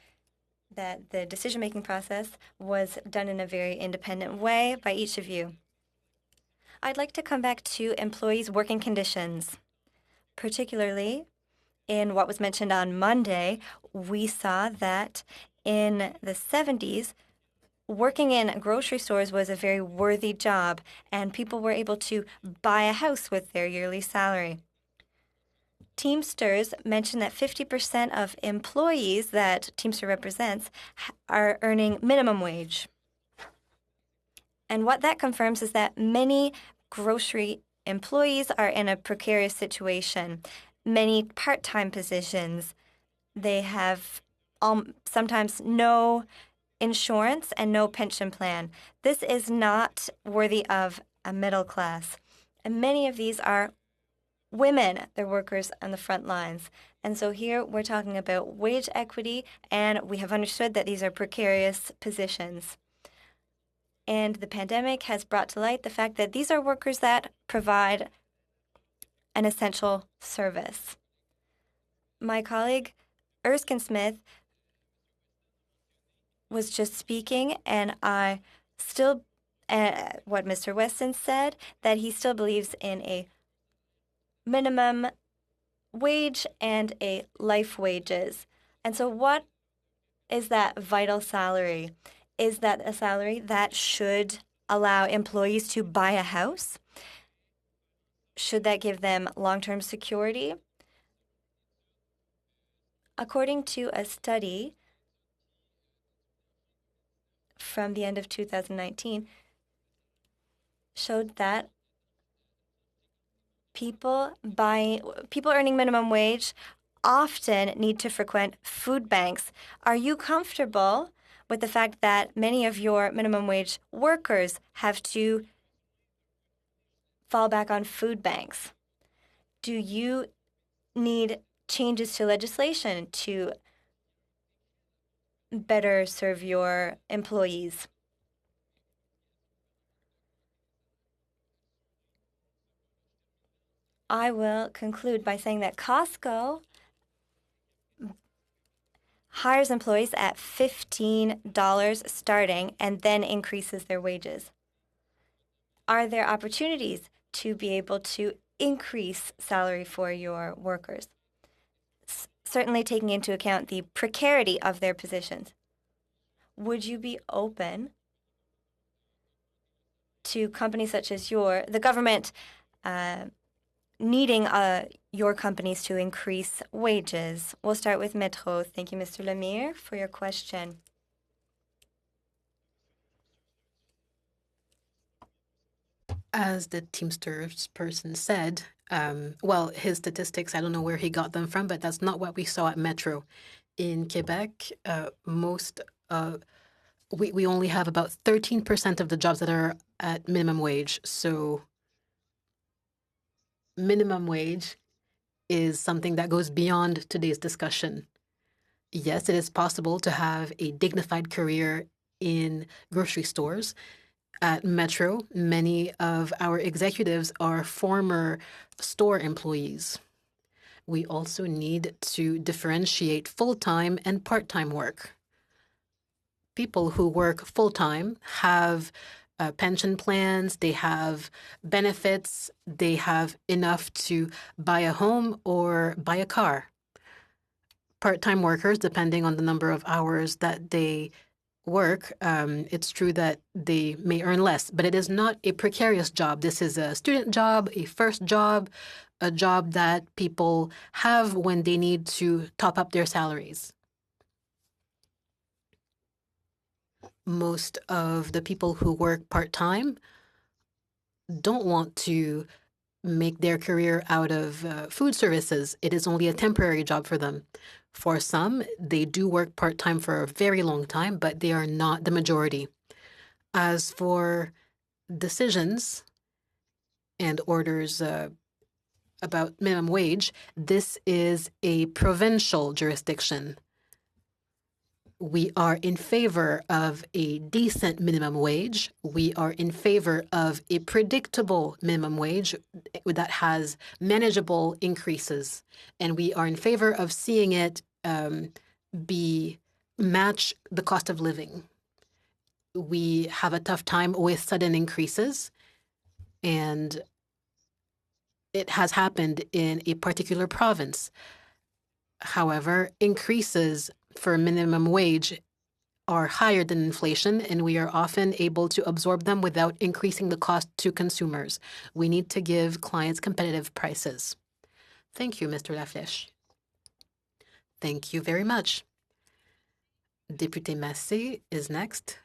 that the decision-making process was done in a very independent way by each of you. I'd like to come back to employees' working conditions. Particularly in what was mentioned on Monday, we saw that in the 70s, working in grocery stores was a very worthy job, and people were able to buy a house with their yearly salary. Teamsters mentioned that 50% of employees that Teamster represents are earning minimum wage. And what that confirms is that many grocery employees are in a precarious situation. Many part-time positions, they have sometimes no insurance and no pension plan. This is not worthy of a middle class. And many of these are women, they're workers on the front lines. And so here we're talking about wage equity, and we have understood that these are precarious positions. And the pandemic has brought to light the fact that these are workers that provide an essential service. My colleague, Erskine-Smith, was just speaking, and I still, what Mr. Weston said, that he still believes in a minimum wage and a life wages. And so what is that vital salary? Is that a salary that should allow employees to buy a house? Should that give them long-term security? According to a study from the end of 2019, showed that people earning minimum wage often need to frequent food banks. Are you comfortable with the fact that many of your minimum wage workers have to fall back on food banks? Do you need changes to legislation to better serve your employees? I will conclude by saying that Costco hires employees at $15 starting and then increases their wages. Are there opportunities to be able to increase salary for your workers? Certainly taking into account the precarity of their positions. Would you be open to companies such as the government needing your companies to increase wages? We'll start with Metro. Thank you, Mr. Lemire, for your question. As the Teamsters person said, well, his statistics, I don't know where he got them from, but that's not what we saw at Metro. In Quebec, we only have about 13% of the jobs that are at minimum wage. So minimum wage is something that goes beyond today's discussion. Yes, it is possible to have a dignified career in grocery stores. At Metro, many of our executives are former store employees. We also need to differentiate full-time and part-time work. People who work full-time have pension plans, they have benefits, they have enough to buy a home or buy a car. Part-time workers, depending on the number of hours that they work, it's true that they may earn less, but it is not a precarious job. This is a student job, a first job, a job that people have when they need to top up their salaries. Most of the people who work part-time don't want to make their career out of food services. It is only a temporary job for them. For some, they do work part-time for a very long time, but they are not the majority. As for decisions and orders about minimum wage, this is a provincial jurisdiction. We are in favor of a decent minimum wage. We are in favor of a predictable minimum wage that has manageable increases. And we are in favor of seeing it match the cost of living. We have a tough time with sudden increases, and it has happened in a particular province. However, increases for minimum wage are higher than inflation, and we are often able to absorb them without increasing the cost to consumers. We need to give clients competitive prices. Thank you, Mr. Laflèche. Thank you very much. Député Massé is next.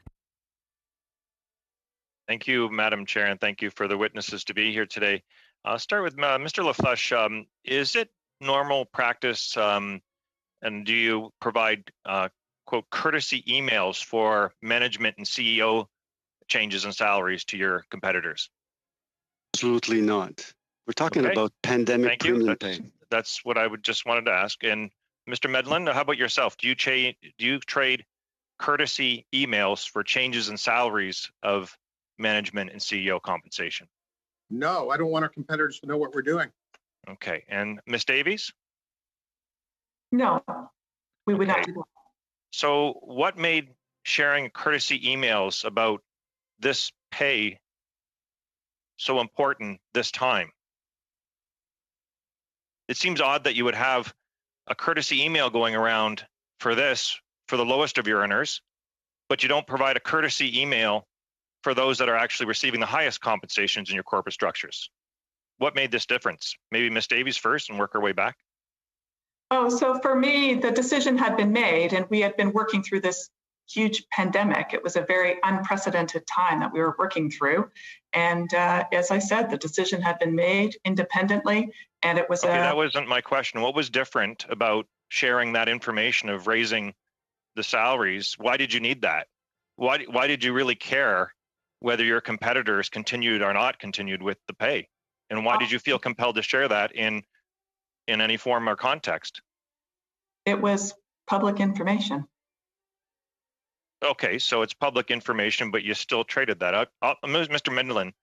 Thank you, Madam Chair, and thank you for the witnesses to be here today. I'll start with Mr. Laflèche. Is it normal practice and do you provide, quote, courtesy emails for management and CEO changes in salaries to your competitors? Absolutely not. We're talking about pandemic premium pay. That's what I would just wanted to ask. And Mr. Medlin, how about yourself? Do you trade courtesy emails for changes in salaries of management and CEO compensation? No, I don't want our competitors to know what we're doing. Okay. And Ms. Davies? No, we would not do that. So what made sharing courtesy emails about this pay so important this time? it seems odd that you would have a courtesy email going around for this, for the lowest of your earners, but you don't provide a courtesy email for those that are actually receiving the highest compensations in your corporate structures. What made this difference? Maybe Ms. Davies first and work our way back. Oh, so for me, the decision had been made and we had been working through this huge pandemic. It was a very unprecedented time that we were working through. And as I said, the decision had been made independently and it was that wasn't my question. What was different about sharing that information of raising the salaries? Why did you need that? Why did you really care whether your competitors continued or not continued with the pay? And why did you feel compelled to share that in any form or context? It was public information. Okay, so it's public information, but you still traded that out. Mr. Mindlin,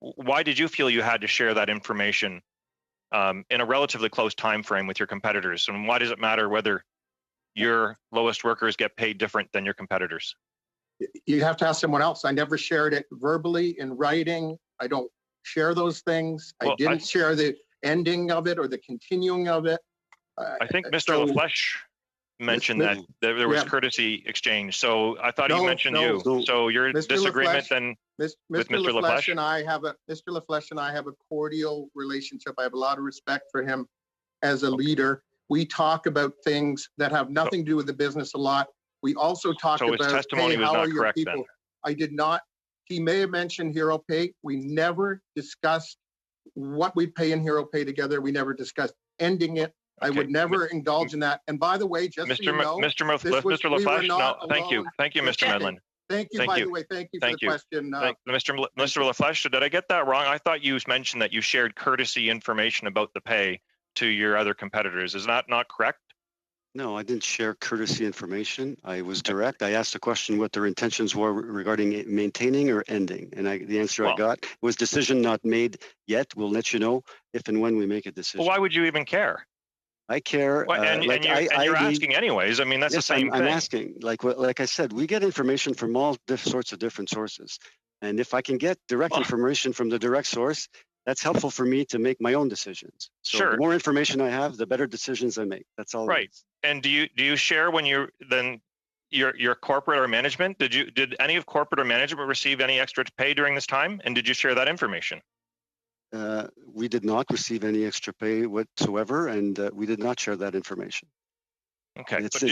why did you feel you had to share that information in a relatively close time frame with your competitors? And why does it matter whether your lowest workers get paid different than your competitors? You have to ask someone else. I never shared it verbally in writing. I don't share those things. I didn't share the ending of it or the continuing of it. I think Mr. LaFlèche mentioned that there was courtesy exchange. So I thought he mentioned you. So your disagreement then with Mr. LaFlèche and I have a cordial relationship. I have a lot of respect for him as a leader. We talk about things that have nothing to do with the business a lot. We also talk about his testimony was not correct then. I did not. He may have mentioned Hero Pay. We never discussed what we pay in Hero Pay together. We never discussed ending it. I would never indulge in that. And by the way, just so you know, Mr. LaFlèche, no, thank you, Mr. Medlin. Thank you. By the way, thank you for the question. Mr. LaFlèche, did I get that wrong? I thought you mentioned that you shared courtesy information about the pay to your other competitors. Is that not correct? No, I didn't share courtesy information. I was direct. I asked the question what their intentions were regarding maintaining or ending. And the answer I got was decision not made yet. We'll let you know if and when we make a decision. Well, why would you even care? I care. You're asking anyways. I mean, that's the same thing. I'm asking. Like I said, we get information from all sorts of different sources. And if I can get direct information from the direct source, that's helpful for me to make my own decisions. So sure. The more information I have, the better decisions I make. That's all. Right. And do you share when your corporate or management? Did any of corporate or management receive any extra pay during this time? And did you share that information? We did not receive any extra pay whatsoever, and we did not share that information. Okay. It's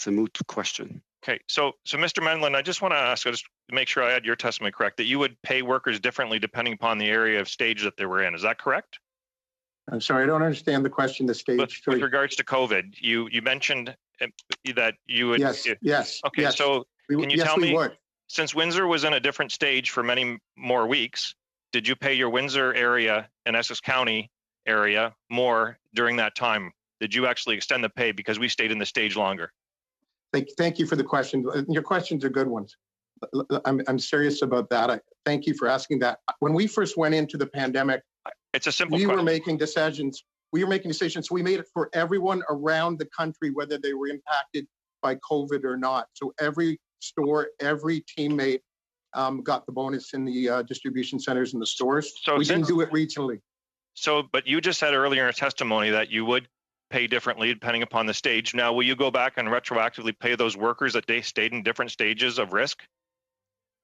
a moot question. Okay. So Mr. Medlin, I just want to ask, just to make sure I had your testimony correct, that you would pay workers differently depending upon the area of stage that they were in. Is that correct? I'm sorry, I don't understand the question. The stage. With regards to COVID, you mentioned that you would. Yes. Okay. Yes. So can you tell me, would. Since Windsor was in a different stage for many more weeks, did you pay your Windsor area and Essex County area more during that time? Did you actually extend the pay because we stayed in the stage longer? Thank you for the question. Your questions are good ones. I'm serious about that. Thank you for asking that. When we first went into the pandemic, it's a simple question. We were making decisions. We made it for everyone around the country, whether they were impacted by COVID or not. So every store, every teammate got the bonus in the distribution centers and the stores. So we didn't do it regionally. So, but you just said earlier in your testimony that you would pay differently depending upon the stage. Now, will you go back and retroactively pay those workers that they stayed in different stages of risk?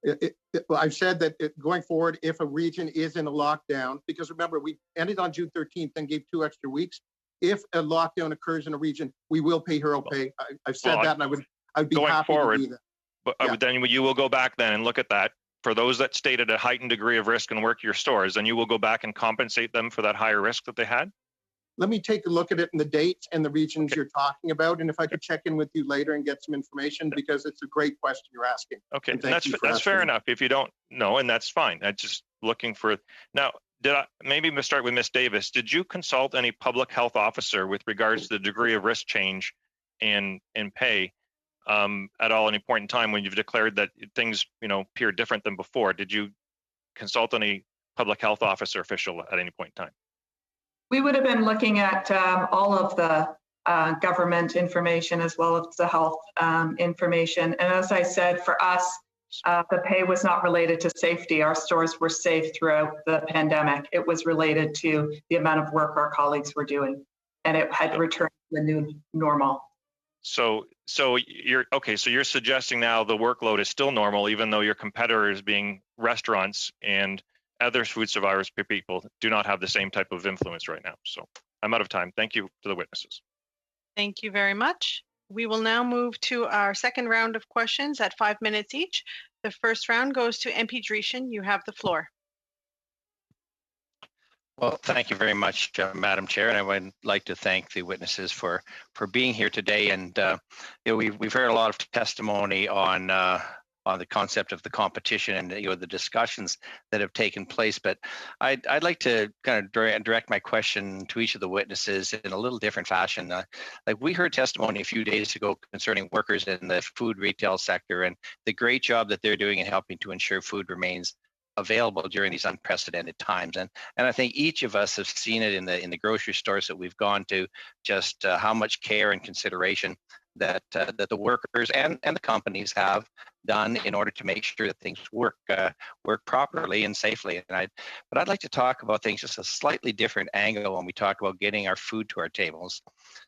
Well, I've said that going forward, if a region is in a lockdown, because remember, we ended on June 13th and gave 2 extra weeks. If a lockdown occurs in a region, we will pay Hero Pay. I've said that, and I'd be happy to do that. But then you will go back then and look at that. For those that stayed at a heightened degree of risk and work your stores, then you will go back and compensate them for that higher risk that they had? Let me take a look at it in the dates and the regions you're talking about. And if I could check in with you later and get some information, because it's a great question you're asking. Okay, that's fair enough. If you don't know, and that's fine. I'm just looking for, now, maybe we'll start with Ms. Davis. Did you consult any public health officer with regards to the degree of risk change in pay at all, any point in time when you've declared that things, appear different than before? Did you consult any public health officer official at any point in time? We would have been looking at all of the government information as well as the health information. And as I said, for us, The pay was not related to safety. Our stores were safe throughout the pandemic. It was related to the amount of work our colleagues were doing, and it had returned to the new normal. So you're okay. So you're suggesting now the workload is still normal, even though your competitors, being restaurants and other food survivors people, do not have the same type of influence right now. So I'm out of time. Thank you to the witnesses. Thank you very much. We will now move to our second round of questions at 5 minutes each. The first round goes to MP Dreeshen. You have the floor. Well, thank you very much, Madam Chair, and I would like to thank the witnesses for being here today. And we've heard a lot of testimony on the concept of the competition and the discussions that have taken place. But I'd like to kind of direct my question to each of the witnesses in a little different fashion. Like we heard testimony a few days ago concerning workers in the food retail sector and the great job that they're doing in helping to ensure food remains available during these unprecedented times. And I think each of us have seen it in the grocery stores that we've gone to, just how much care and consideration that the workers and the companies have done in order to make sure that things work properly and safely. But I'd like to talk about things just a slightly different angle when we talk about getting our food to our tables.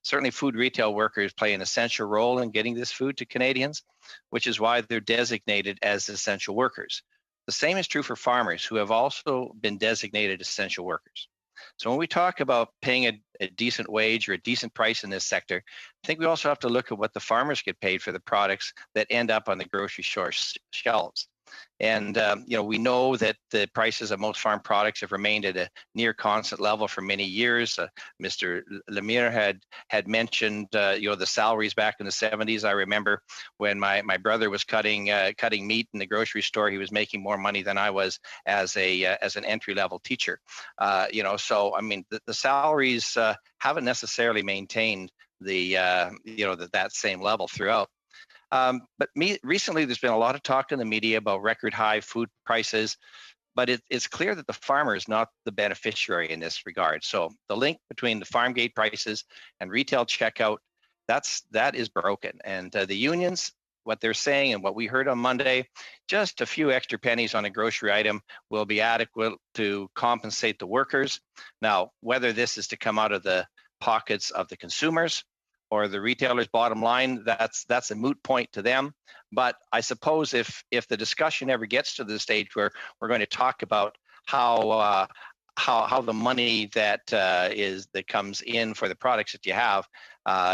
Certainly food retail workers play an essential role in getting this food to Canadians, which is why they're designated as essential workers. The same is true for farmers, who have also been designated essential workers. So when we talk about paying a decent wage or a decent price in this sector, I think we also have to look at what the farmers get paid for the products that end up on the grocery store shelves. And we know that the prices of most farm products have remained at a near constant level for many years. Mr. Lemire had mentioned the salaries back in the 70s. I remember when my brother was cutting meat in the grocery store, he was making more money than I was as an entry-level teacher. So I mean the salaries haven't necessarily maintained that same level throughout. But recently, there's been a lot of talk in the media about record high food prices, but it's clear that the farmer is not the beneficiary in this regard. So the link between the farm gate prices and retail checkout, that is broken. And the unions, what they're saying and what we heard on Monday, just a few extra pennies on a grocery item will be adequate to compensate the workers. Now, whether this is to come out of the pockets of the consumers or the retailer's bottom line, that's a moot point to them. But I suppose if the discussion ever gets to the stage where we're going to talk about how the money that comes in for the products that you have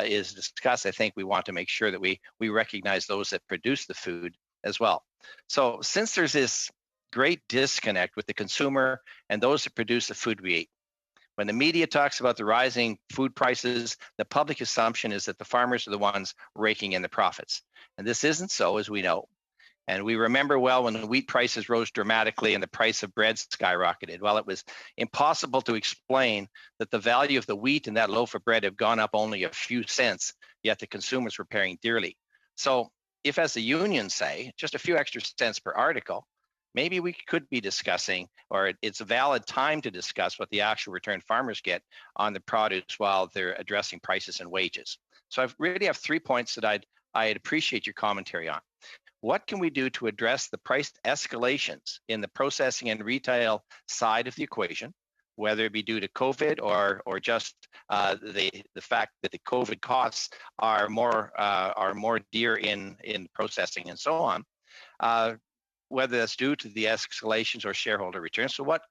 is discussed, I think we want to make sure that we recognize those that produce the food as well. So since there's this great disconnect with the consumer and those that produce the food we eat, when the media talks about the rising food prices, the public assumption is that the farmers are the ones raking in the profits. And this isn't so, as we know. And we remember well when the wheat prices rose dramatically and the price of bread skyrocketed. Well, it was impossible to explain that the value of the wheat and that loaf of bread have gone up only a few cents, yet the consumers were paying dearly. So if, as the unions say, just a few extra cents per article, maybe we could be discussing, or it's a valid time to discuss what the actual return farmers get on the produce while they're addressing prices and wages. So I really have 3 points that I'd appreciate your commentary on. What can we do to address the price escalations in the processing and retail side of the equation, whether it be due to COVID or just the fact that the COVID costs are more dear in processing and so on, whether that's due to the escalations or shareholder returns. So what,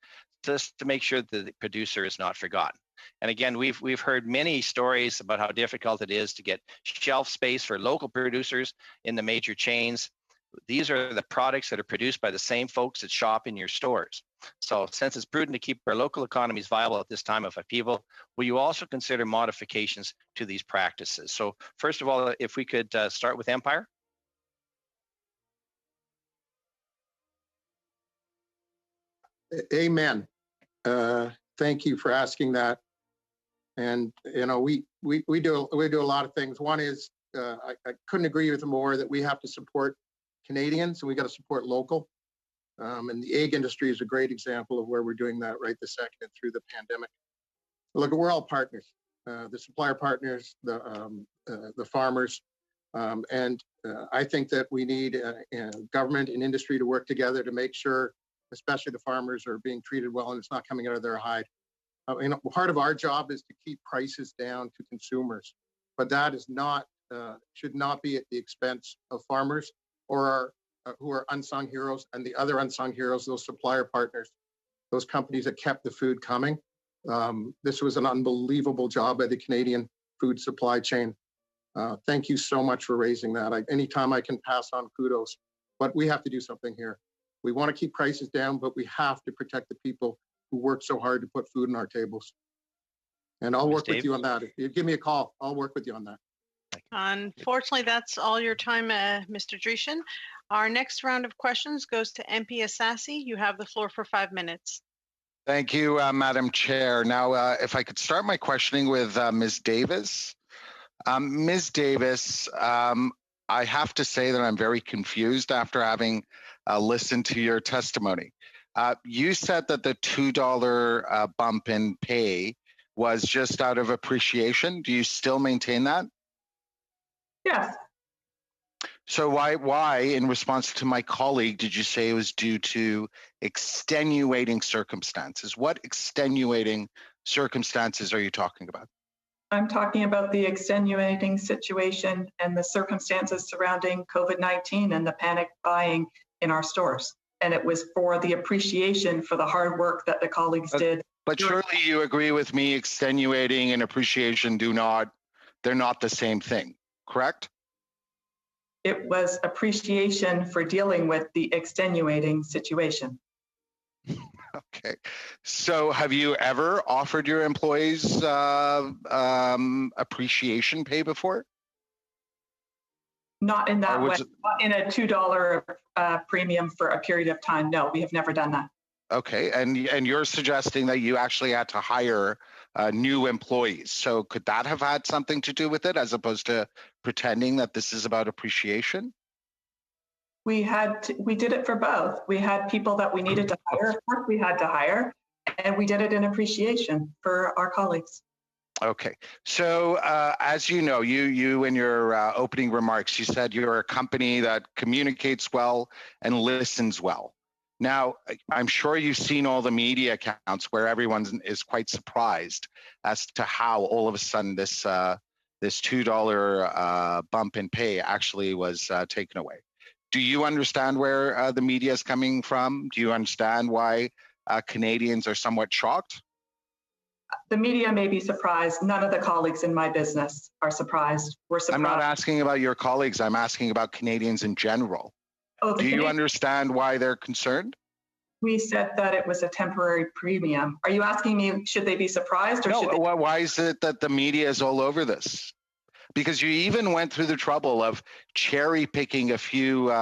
just to make sure that the producer is not forgotten. And again, we've heard many stories about how difficult it is to get shelf space for local producers in the major chains. These are the products that are produced by the same folks that shop in your stores. So since it's prudent to keep our local economies viable at this time of upheaval, will you also consider modifications to these practices? So first of all, if we could start with Empire. Amen. Thank you for asking that. And we do a lot of things. One is I couldn't agree with you more that we have to support Canadians and we got to support local. And the egg industry is a great example of where we're doing that right this second and through the pandemic. Look, we're all partners. The supplier partners, the farmers. I think that we need government and industry to work together to make sure, especially the farmers, are being treated well and it's not coming out of their hide. Part of our job is to keep prices down to consumers, but that is not should not be at the expense of farmers or who are unsung heroes, and the other unsung heroes, those supplier partners, those companies that kept the food coming. This was an unbelievable job by the Canadian food supply chain. Thank you so much for raising that. Anytime I can pass on kudos, but we have to do something here. We want to keep prices down, but we have to protect the people who work so hard to put food on our tables. And I'll work with you on that. If you give me a call, I'll work with you on that. Unfortunately, that's all your time, Mr. Dreeshen. Our next round of questions goes to MP Assassi. You have the floor for 5 minutes. Thank you, Madam Chair. Now, if I could start my questioning with Ms. Davis. Ms. Davis, I have to say that I'm very confused after having listened to your testimony. You said that the $2 bump in pay was just out of appreciation. Do you still maintain that? Yes. So why, in response to my colleague, did you say it was due to extenuating circumstances? What extenuating circumstances are you talking about? I'm talking about the extenuating situation and the circumstances surrounding COVID-19 and the panic buying in our stores. And it was for the appreciation for the hard work that the colleagues did. But surely you agree with me, extenuating and appreciation they're not the same thing, correct? It was appreciation for dealing with the extenuating situation. Okay. So have you ever offered your employees appreciation pay before? Not in that way, not in a $2 premium for a period of time. No, we have never done that. Okay, and you're suggesting that you actually had to hire new employees. So could that have had something to do with it, as opposed to pretending that this is about appreciation? We did it for both. We had people that we needed to hire. Of course, we had to hire, and we did it in appreciation for our colleagues. Okay, so as you know, you in your opening remarks, you said you're a company that communicates well and listens well. Now, I'm sure you've seen all the media accounts where everyone is quite surprised as to how all of a sudden this $2 bump in pay actually was taken away. Do you understand where the media is coming from? Do you understand why Canadians are somewhat shocked? The media may be surprised. None of the colleagues in my business are surprised. We're surprised. I'm not asking about your colleagues. I'm asking about Canadians in general. Oh, do you understand why they're concerned? We said that it was a temporary premium. Are you asking me, should they be surprised? Or no, should they... Why is it that the media is all over this? Because you even went through the trouble of cherry picking a few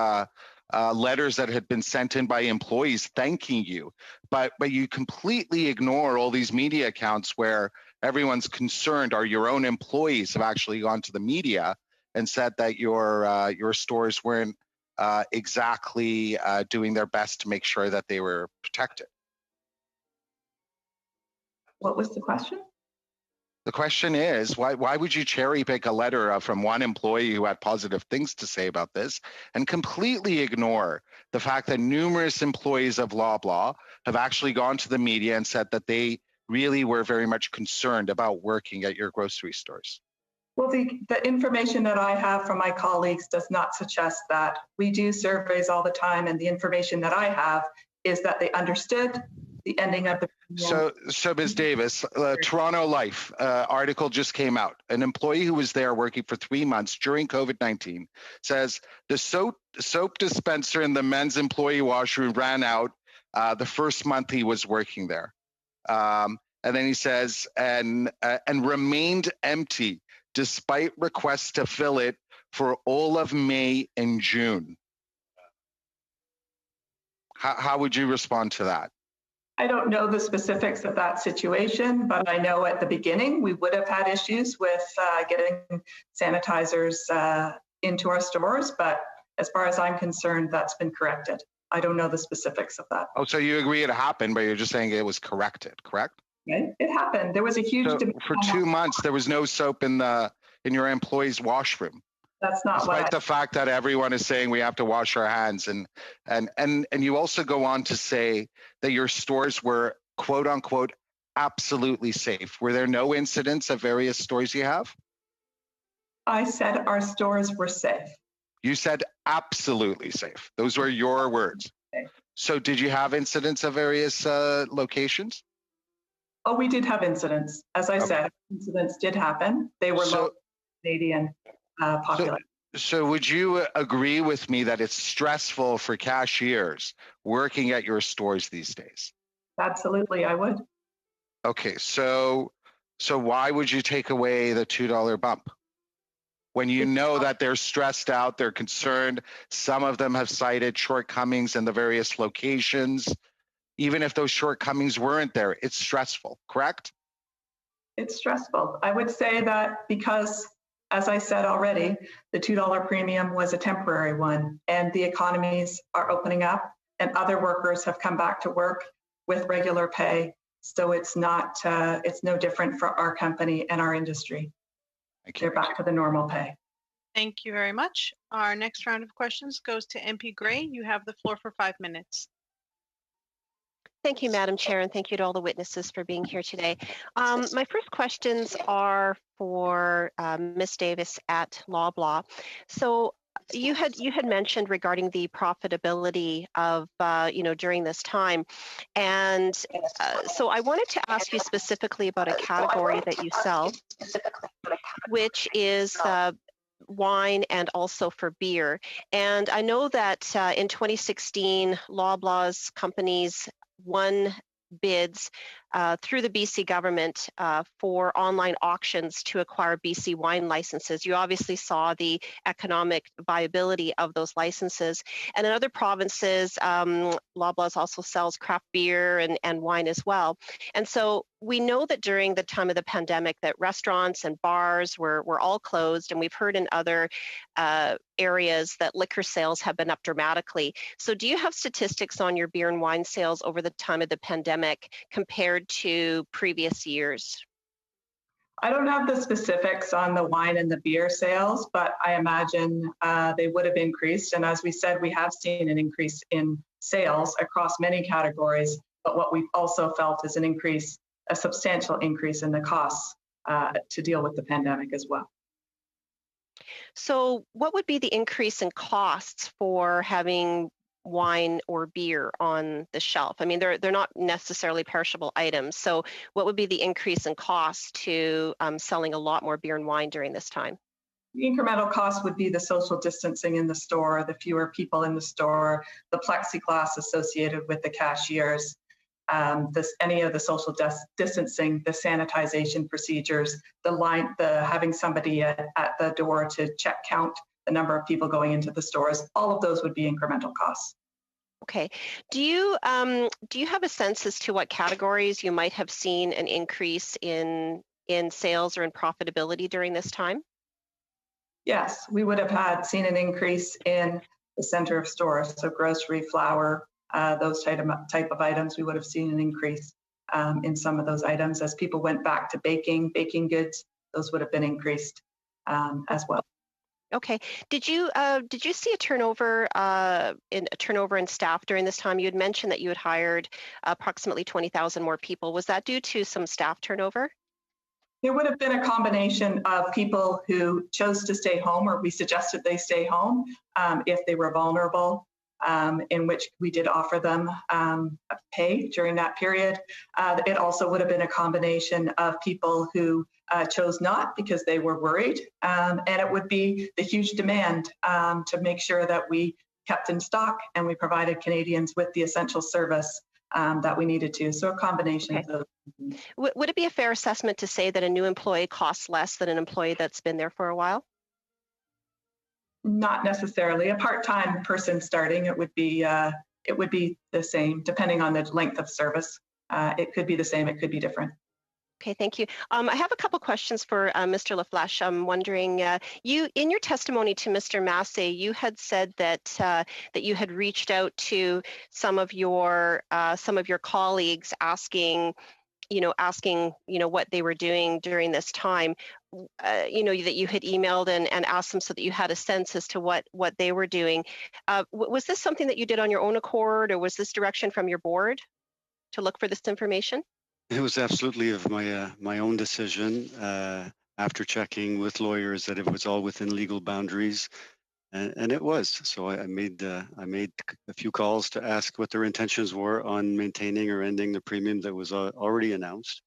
letters that had been sent in by employees thanking you, but you completely ignore all these media accounts where everyone's concerned, or your own employees have actually gone to the media and said that your stores weren't exactly doing their best to make sure that they were protected. What was the question? The question is, why would you cherry pick a letter from one employee who had positive things to say about this and completely ignore the fact that numerous employees of Loblaw have actually gone to the media and said that they really were very much concerned about working at your grocery stores? Well, the information that I have from my colleagues does not suggest that. We do surveys all the time, and the information that I have is that they understood the ending of the... So Ms. Davis, Toronto Life article just came out. An employee who was there working for 3 months during COVID-19 says the soap dispenser in the men's employee washroom ran out the first month he was working there. And then he says, and remained empty despite requests to fill it for all of May and June. How would you respond to that? I don't know the specifics of that situation, but I know at the beginning we would have had issues with getting sanitizers into our stores. But as far as I'm concerned, that's been corrected. I don't know the specifics of that. Oh, so you agree it happened, but you're just saying it was corrected, correct? Okay. It happened. There was a huge debate. For 2 months, there was no soap in your employees' washroom. That's not what Despite the fact that everyone is saying we have to wash our hands, and you also go on to say that your stores were quote unquote absolutely safe. Were there no incidents at various stores you have? I said our stores were safe. You said absolutely safe. Those were your words. Okay. So did you have incidents at various locations? Oh, we did have incidents. As I said, incidents did happen. They were low Canadian population. So would you agree with me that it's stressful for cashiers working at your stores these days? Absolutely, I would. Okay, so why would you take away the $2 bump? When you know that they're stressed out, they're concerned, some of them have cited shortcomings in the various locations. Even if those shortcomings weren't there, it's stressful, correct? It's stressful. I would say that because, as I said already, the $2 premium was a temporary one, and the economies are opening up and other workers have come back to work with regular pay. So it's not, it's no different for our company and our industry. They're back to the normal pay. Thank you very much. Our next round of questions goes to MP Gray. You have the floor for 5 minutes. Thank you, Madam Chair, and thank you to all the witnesses for being here today. My first questions are for Ms. Davis at Loblaw. So you had mentioned regarding the profitability of during this time, and so I wanted to ask you specifically about a category that you sell, which is wine and also for beer. And I know that in 2016, Loblaw's companies won bids through the BC government for online auctions to acquire BC wine licenses. You obviously saw the economic viability of those licenses. And in other provinces, Loblaws also sells craft beer and wine as well. And so we know that during the time of the pandemic that restaurants and bars were all closed, and we've heard in other areas that liquor sales have been up dramatically. So do you have statistics on your beer and wine sales over the time of the pandemic compared to previous years? I don't have the specifics on the wine and the beer sales, but I imagine they would have increased. And as we said, we have seen an increase in sales across many categories, but what we've also felt is a substantial increase in the costs to deal with the pandemic as well. So what would be the increase in costs for having wine or beer on the shelf? I mean, they're not necessarily perishable items. So what would be the increase in cost to selling a lot more beer and wine during this time? The incremental cost would be the social distancing in the store, the fewer people in the store, the plexiglass associated with the cashiers, any of the social distancing, the sanitization procedures, the having somebody at the door to count the number of people going into the stores. All of those would be incremental costs. Okay. Do you have a sense as to what categories you might have seen an increase in sales or in profitability during this time? Yes, we would have seen an increase in the center of stores, so grocery, flour, those type of items. We would have seen an increase in some of those items as people went back to baking goods. Those would have been increased as well. Okay. Did you see a turnover in staff during this time? You had mentioned that you had hired approximately 20,000 more people. Was that due to some staff turnover? There would have been a combination of people who chose to stay home, or we suggested they stay home if they were vulnerable, in which we did offer them pay during that period. It also would have been a combination of people who chose not because they were worried, and it would be the huge demand to make sure that we kept in stock and we provided Canadians with the essential service that we needed to. So a combination of those. Would it be a fair assessment to say that a new employee costs less than an employee that's been there for a while? Not necessarily. A part-time person starting, it would be the same, depending on the length of service. It could be the same, it could be different. Okay, thank you. I have a couple questions for Mr. LaFlèche. I'm wondering, you in your testimony to Mr. Massey, you had said that that you had reached out to some of your colleagues asking what they were doing during this time. that you had emailed and asked them so that you had a sense as to what they were doing. Was this something that you did on your own accord, or was this direction from your board to look for this information? It was absolutely of my own decision after checking with lawyers that it was all within legal boundaries, and it was. So I made a few calls to ask what their intentions were on maintaining or ending the premium that was already announced.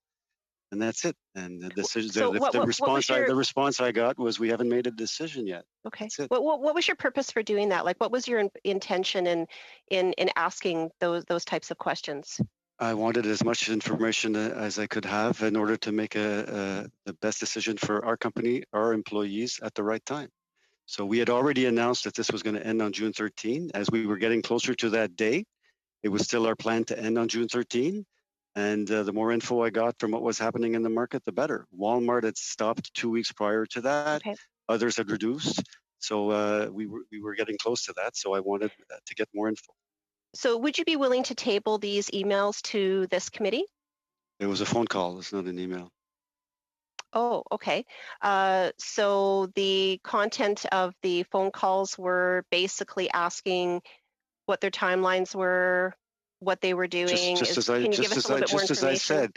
And that's it. And the decision, So the response I got was, we haven't made a decision yet. Okay. What was your purpose for doing that? Like, what was your intention in asking those types of questions? I wanted as much information as I could have in order to make the best decision for our company, our employees at the right time. So we had already announced that this was going to end on June 13. As we were getting closer to that date, it was still our plan to end on June 13. And the more info I got from what was happening in the market, the better. Walmart had stopped 2 weeks prior to that. Okay. Others had reduced. So we were getting close to that. So I wanted to get more info. So would you be willing to table these emails to this committee? It was a phone call. It's not an email. Oh, okay. So the content of the phone calls were basically asking what their timelines were, what they were doing. Just as I said,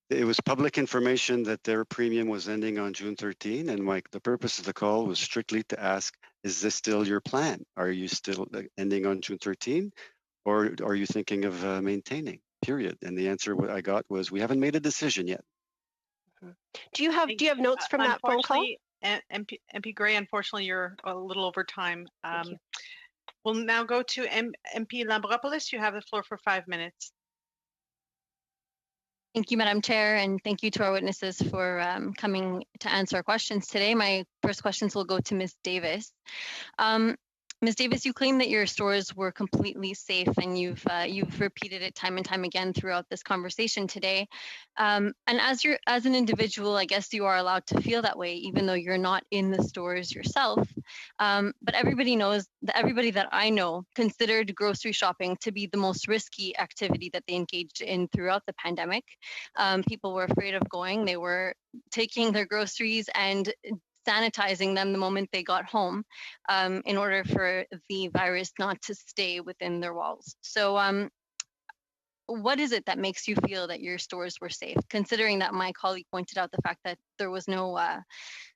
it was public information that their premium was ending on June 13, and the purpose of the call was strictly to ask, is this still your plan? Are you still ending on June 13, or are you thinking of maintaining, period? And the answer I got was, we haven't made a decision yet. Do you have notes from that phone call? MP Gray, unfortunately, you're a little over time. We'll now go to MP Lambropoulos. You have the floor for 5 minutes. Thank you, Madam Chair, and thank you to our witnesses for coming to answer our questions today. My first questions will go to Ms. Davis. Ms. Davis, you claim that your stores were completely safe, and you've repeated it time and time again throughout this conversation today. And as an individual, I guess you are allowed to feel that way, even though you're not in the stores yourself. But everybody knows that everybody that I know considered grocery shopping to be the most risky activity that they engaged in throughout the pandemic. People were afraid of going. They were taking their groceries and sanitizing them the moment they got home in order for the virus not to stay within their walls. So what is it that makes you feel that your stores were safe, considering that my colleague pointed out the fact that there was no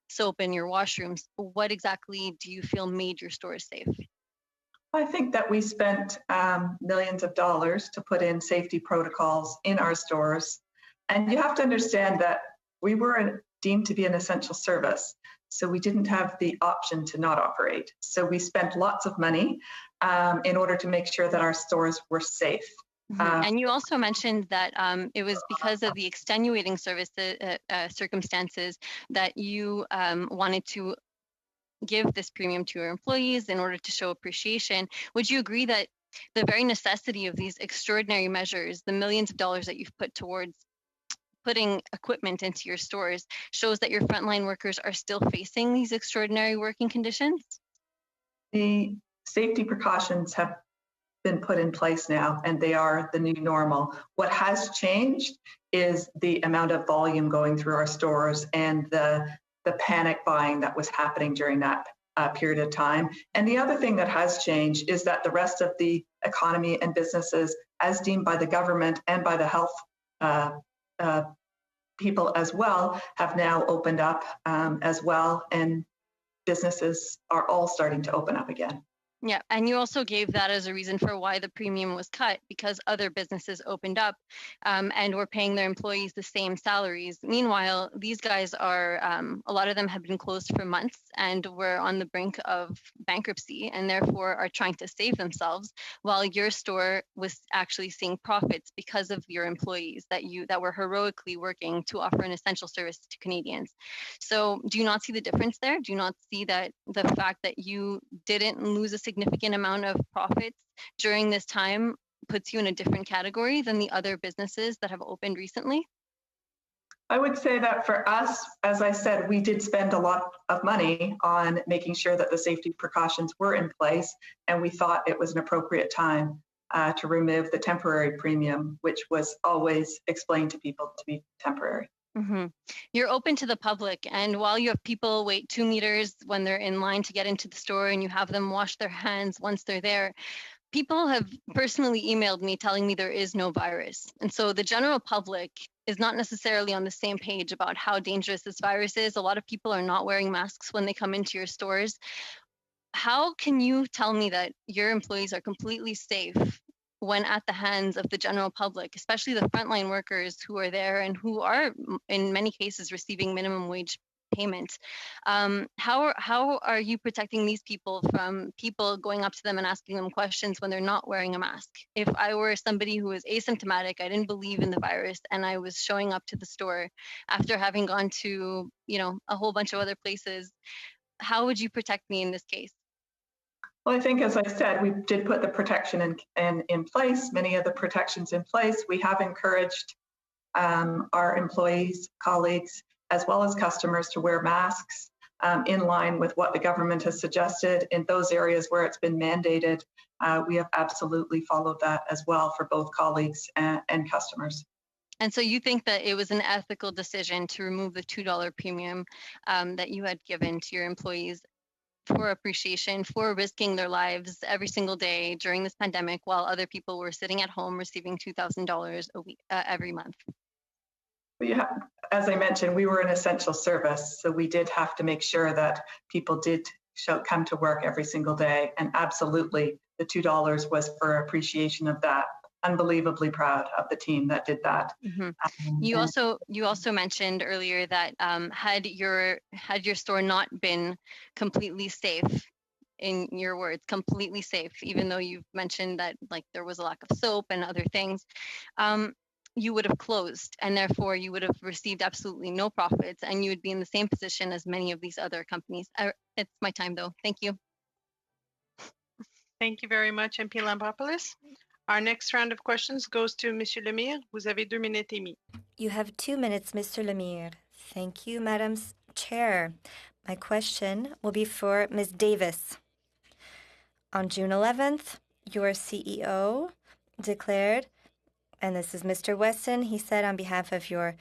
soap in your washrooms? What exactly do you feel made your stores safe? I think that we spent millions of dollars to put in safety protocols in our stores. And you have to understand that we were deemed to be an essential service. So we didn't have the option to not operate. So we spent lots of money in order to make sure that our stores were safe. And you also mentioned that it was because of the extenuating circumstances that you wanted to give this premium to your employees in order to show appreciation. Would you agree that the very necessity of these extraordinary measures, the millions of dollars that you've put towards putting equipment into your stores, shows that your frontline workers are still facing these extraordinary working conditions? The safety precautions have been put in place now, and they are the new normal. What has changed is the amount of volume going through our stores and the panic buying that was happening during that period of time. And the other thing that has changed is that the rest of the economy and businesses, as deemed by the government and by the health people as well, have now opened up as well, and businesses are all starting to open up again. Yeah, and you also gave that as a reason for why the premium was cut, because other businesses opened up and were paying their employees the same salaries. Meanwhile, these guys are, a lot of them have been closed for months and were on the brink of bankruptcy, and therefore are trying to save themselves, while your store was actually seeing profits because of your employees that were heroically working to offer an essential service to Canadians. So do you not see the difference there? Do you not see that the fact that you didn't lose a significant amount of profits during this time puts you in a different category than the other businesses that have opened recently? I would say that for us, as I said, we did spend a lot of money on making sure that the safety precautions were in place, and we thought it was an appropriate time to remove the temporary premium, which was always explained to people to be temporary. Mm-hmm. You're open to the public, and while you have people wait 2 meters when they're in line to get into the store and you have them wash their hands once they're there, people have personally emailed me telling me there is no virus. And so the general public is not necessarily on the same page about how dangerous this virus is. A lot of people are not wearing masks when they come into your stores. How can you tell me that your employees are completely safe when at the hands of the general public, especially the frontline workers who are there and who are in many cases receiving minimum wage payment? How are you protecting these people from people going up to them and asking them questions when they're not wearing a mask? If I were somebody who was asymptomatic, I didn't believe in the virus, and I was showing up to the store after having gone to, a whole bunch of other places, how would you protect me in this case? Well, I think, as I said, we did put the protection in place, many of the protections in place. We have encouraged our employees, colleagues, as well as customers to wear masks in line with what the government has suggested. In those areas where it's been mandated, we have absolutely followed that as well for both colleagues and customers. And so you think that it was an ethical decision to remove the $2 premium that you had given to your employees for appreciation, for risking their lives every single day during this pandemic while other people were sitting at home receiving $2,000 a week every month? Yeah, as I mentioned, we were an essential service, so we did have to make sure that people did come to work every single day. And absolutely, the $2 was for appreciation of that. Unbelievably proud of the team that did that. Mm-hmm. You also mentioned earlier that had your store not been completely safe, in your words, completely safe, even though you've mentioned that there was a lack of soap and other things, you would have closed, and therefore you would have received absolutely no profits, and you would be in the same position as many of these other companies. It's my time, though. Thank you. Thank you very much, MP Lampropoulos. Our next round of questions goes to Monsieur Lemire. Vous avez 2 minutes et demie. You have 2 minutes, Mr. Lemire. Thank you, Madam Chair. My question will be for Ms. Davis. On June 11th, your CEO declared, and this is Mr. Weston, he said on behalf of your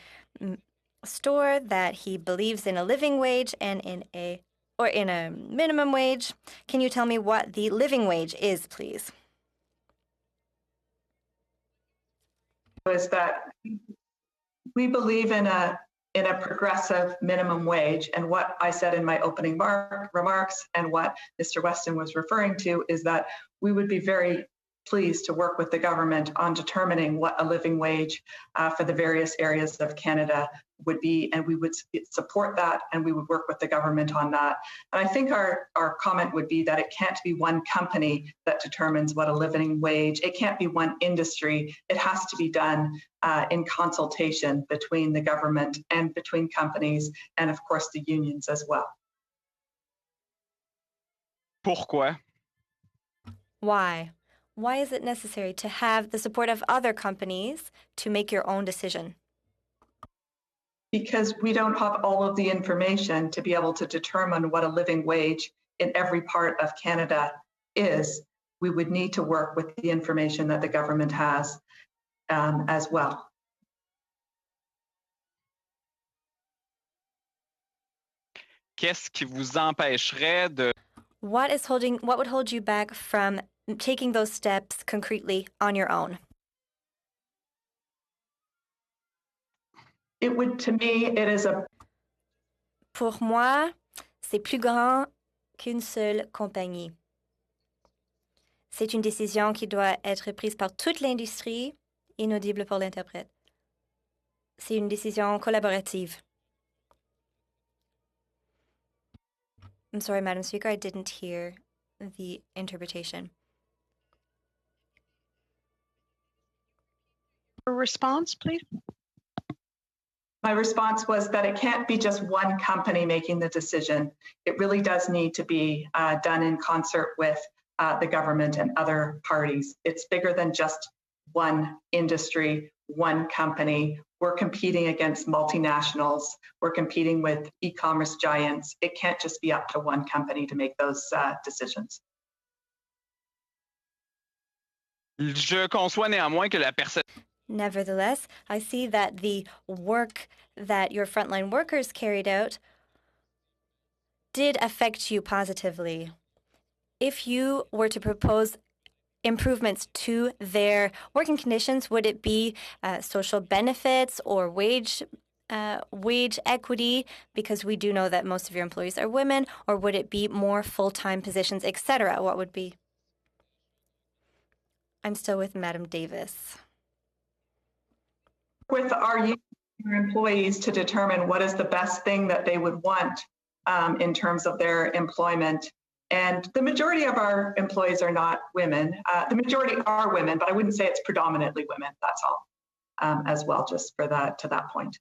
store that he believes in a living wage and in a minimum wage. Can you tell me what the living wage is, please? Is that we believe in a progressive minimum wage, and what I said in my opening remarks and what Mr. Weston was referring to is that we would be very pleased to work with the government on determining what a living wage for the various areas of Canada would be, and we would support that, and we would work with the government on that. And I think our comment would be that it can't be one company that determines what a living wage, it can't be one industry, it has to be done in consultation between the government and between companies, and of course the unions as well. Pourquoi? Why? Why is it necessary to have the support of other companies to make your own decision? Because we don't have all of the information to be able to determine what a living wage in every part of Canada is. We would need to work with the information that the government has as well. Qu'est-ce qui vous empêcherait de... What would hold you back from taking those steps concretely on your own? It would, to me, it is a... Pour moi, c'est plus grand qu'une seule compagnie. C'est une décision qui doit être prise par toute l'industrie, inaudible pour l'interprète. C'est une décision collaborative. I'm sorry, Madam Speaker, I didn't hear the interpretation. A response, please. My response was that it can't be just one company making the decision. It really does need to be done in concert with the government and other parties. It's bigger than just one industry, one company. We're competing against multinationals. We're competing with e-commerce giants. It can't just be up to one company to make those decisions. Je conçois néanmoins que la personne... Nevertheless, I see that the work that your frontline workers carried out did affect you positively. If you were to propose improvements to their working conditions, would it be social benefits or wage equity, because we do know that most of your employees are women, or would it be more full-time positions, etc.? What would be? I'm still with Madam Davis. With our employees to determine what is the best thing that they would want in terms of their employment. And the majority of our employees are not women. The majority are women, but I wouldn't say it's predominantly women. That's all, as well, just for that, to that point.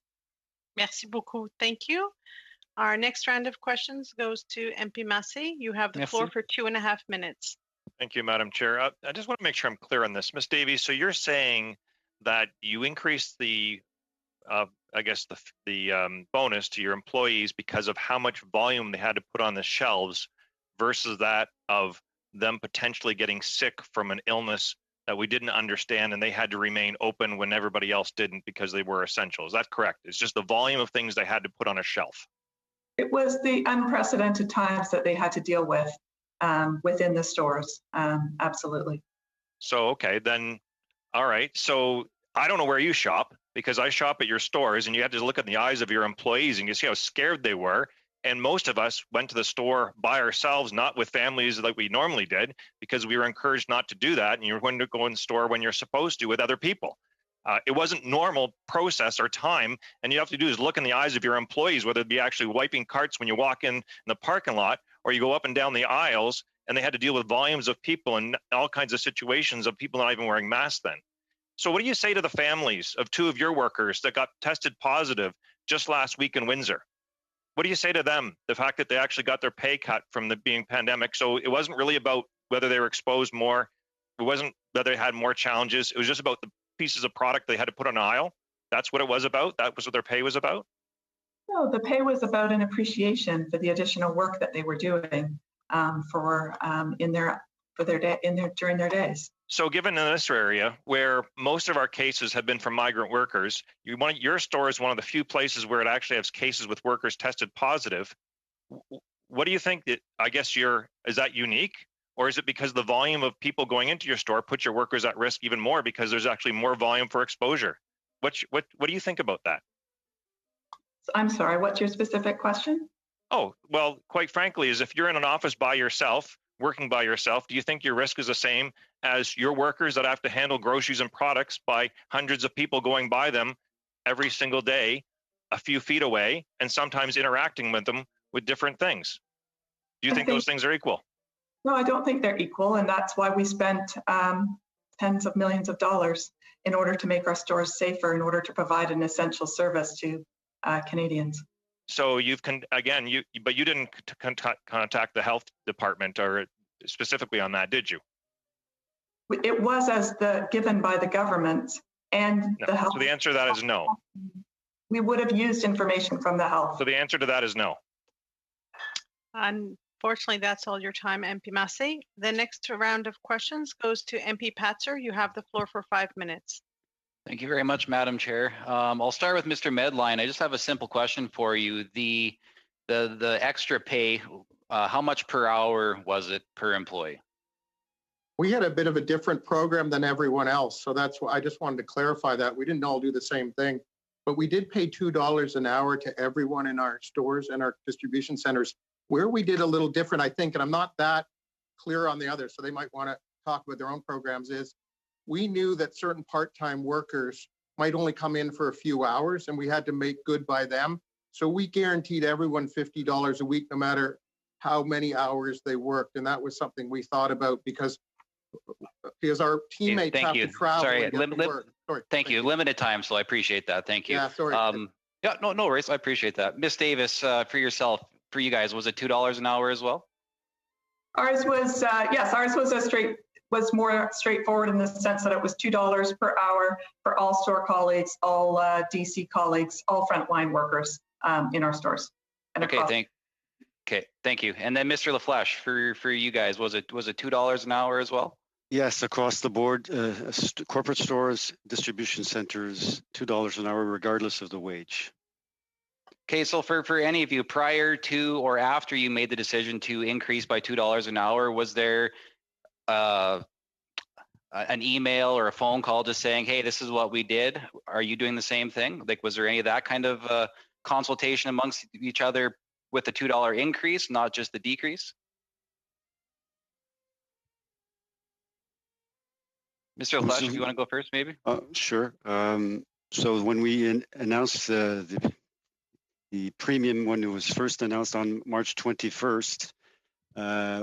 Merci beaucoup. Thank you. Our next round of questions goes to MP Massey. You have the floor for 2.5 minutes. Thank you, Madam Chair. I just want to make sure I'm clear on this. Ms. Davies, so you're saying that you increased the, I guess, the bonus to your employees because of how much volume they had to put on the shelves versus that of them potentially getting sick from an illness that we didn't understand, and they had to remain open when everybody else didn't because they were essential. Is that correct? It's just the volume of things they had to put on a shelf. It was the unprecedented times that they had to deal with within the stores. Absolutely. So, okay, then, all right. So I don't know where you shop, because I shop at your stores, and you have to look in the eyes of your employees and you see how scared they were. And most of us went to the store by ourselves, not with families like we normally did, because we were encouraged not to do that. And you're going to go in the store when you're supposed to with other people. It wasn't normal process or time. And you have to do is look in the eyes of your employees, whether it be actually wiping carts when you walk in the parking lot, or you go up and down the aisles, and they had to deal with volumes of people and all kinds of situations of people not even wearing masks then. So what do you say to the families of 2 of your workers that got tested positive just last week in Windsor? What do you say to them? The fact that they actually got their pay cut from the being pandemic. So it wasn't really about whether they were exposed more. It wasn't whether they had more challenges. It was just about the pieces of product they had to put on an aisle. That's what it was about. That was what their pay was about. No, the pay was about an appreciation for the additional work that they were doing during their days. So given in this area where most of our cases have been from migrant workers, your store is one of the few places where it actually has cases with workers tested positive. What do you think that, I guess is that unique? Or is it because the volume of people going into your store puts your workers at risk even more because there's actually more volume for exposure? What do you think about that? I'm sorry, what's your specific question? Oh, well, quite frankly, is if you're in an office by yourself, working by yourself, do you think your risk is the same as your workers that have to handle groceries and products by hundreds of people going by them every single day, a few feet away, and sometimes interacting with them with different things? Do you think those things are equal? No, I don't think they're equal, and that's why we spent tens of millions of dollars in order to make our stores safer, in order to provide an essential service to Canadians. So you didn't contact the health department or specifically on that, did you? It was given by the government and no. the health. So the answer to that is no. We would have used information from the health. So the answer to that is no. Unfortunately, that's all your time, MP Massey. The next round of questions goes to MP Patzer. You have the floor for 5 minutes. Thank you very much, Madam Chair. I'll start with Mr. Medline. I just have a simple question for you. The extra pay, how much per hour was it per employee? We had a bit of a different program than everyone else. So that's why I just wanted to clarify that. We didn't all do the same thing, but we did pay $2 an hour to everyone in our stores and our distribution centers. Where we did a little different, I think, and I'm not that clear on the others, so they might want to talk about their own programs, is we knew that certain part-time workers might only come in for a few hours and we had to make good by them. So we guaranteed everyone $50 a week, no matter how many hours they worked. And that was something we thought about because our teammates have to travel. Sorry, Thank you. Limited time, so I appreciate that. Thank you. Yeah, sorry. Yeah, no worries. I appreciate that. Ms. Davis, for you guys, was it $2 an hour as well? Ours was, yes, ours was more straightforward in the sense that it was $2 per hour for all store colleagues, all DC colleagues, all frontline workers in our stores. And thank you. And then Mr. LaFleche, for you guys, was it $2 an hour as well? Yes, across the board, corporate stores, distribution centers, $2 an hour, regardless of the wage. Okay, so for any of you, prior to or after you made the decision to increase by $2 an hour, was there an email or a phone call just saying, hey, this is what we did? Are you doing the same thing? Like, was there any of that kind of consultation amongst each other with the $2 increase, not just the decrease? Mr. LaFleche, if you want to go first, maybe? Sure. So when we announced the premium, when it was first announced on March 21st,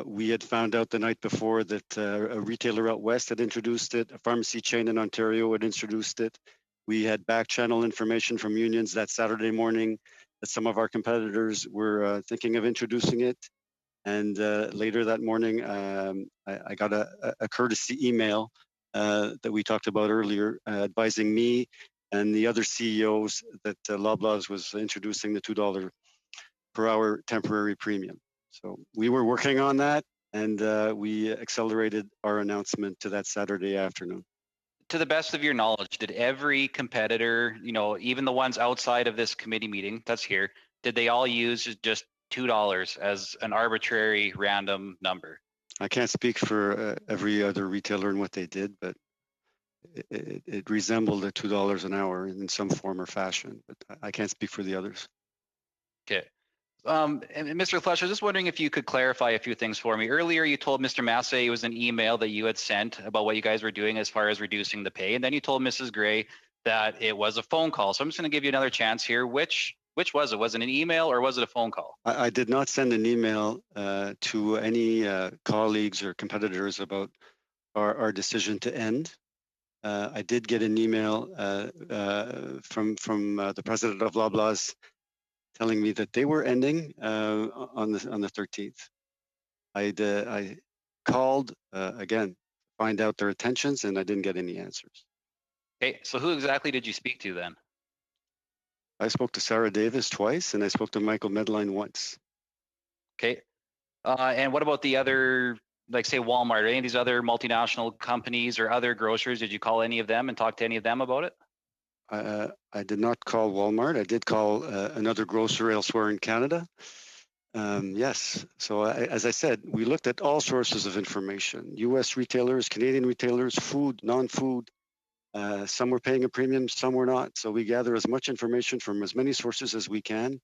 we had found out the night before that a retailer out west had introduced it, a pharmacy chain in Ontario had introduced it. We had back channel information from unions that Saturday morning that some of our competitors were thinking of introducing it. And later that morning, I got a courtesy email that we talked about earlier, advising me and the other CEOs that Loblaws was introducing the $2 per hour temporary premium. So we were working on that, and we accelerated our announcement to that Saturday afternoon. To the best of your knowledge, did every competitor, you know, even the ones outside of this committee meeting that's here, did they all use just $2 as an arbitrary random number? I can't speak for every other retailer and what they did, but it resembled a $2 an hour in some form or fashion, but I can't speak for the others. Okay. And Mr. LaFleche, I was just wondering if you could clarify a few things for me. Earlier, you told Mr. Massey it was an email that you had sent about what you guys were doing as far as reducing the pay, and then you told Mrs. Gray that it was a phone call. So I'm just going to give you another chance here. Which was it? Was it an email or was it a phone call? I did not send an email to any colleagues or competitors about our decision to end. I did get an email from the president of Loblaws telling me that they were ending on the 13th. I called again, find out their intentions, and I didn't get any answers. Okay, so who exactly did you speak to then? I spoke to Sarah Davis twice, and I spoke to Michael Medline once. Okay, and what about the other, like say Walmart or any of these other multinational companies or other grocers? Did you call any of them and talk to any of them about it? I did not call Walmart. I did call another grocer elsewhere in Canada. Yes. So as I said, we looked at all sources of information: U.S. retailers, Canadian retailers, food, non-food. Some were paying a premium, some were not. So we gather as much information from as many sources as we can.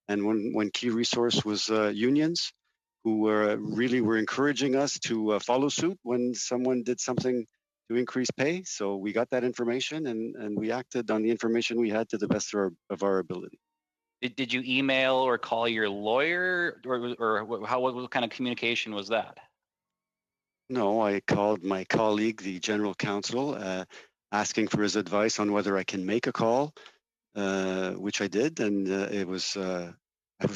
And one key resource was unions, who were encouraging us to follow suit when someone did something to increase pay. So we got that information, and we acted on the information we had to the best of our ability. Did you email or call your lawyer, or what kind of communication was that? No, I called my colleague, the general counsel, asking for his advice on whether I can make a call, which I did, and I was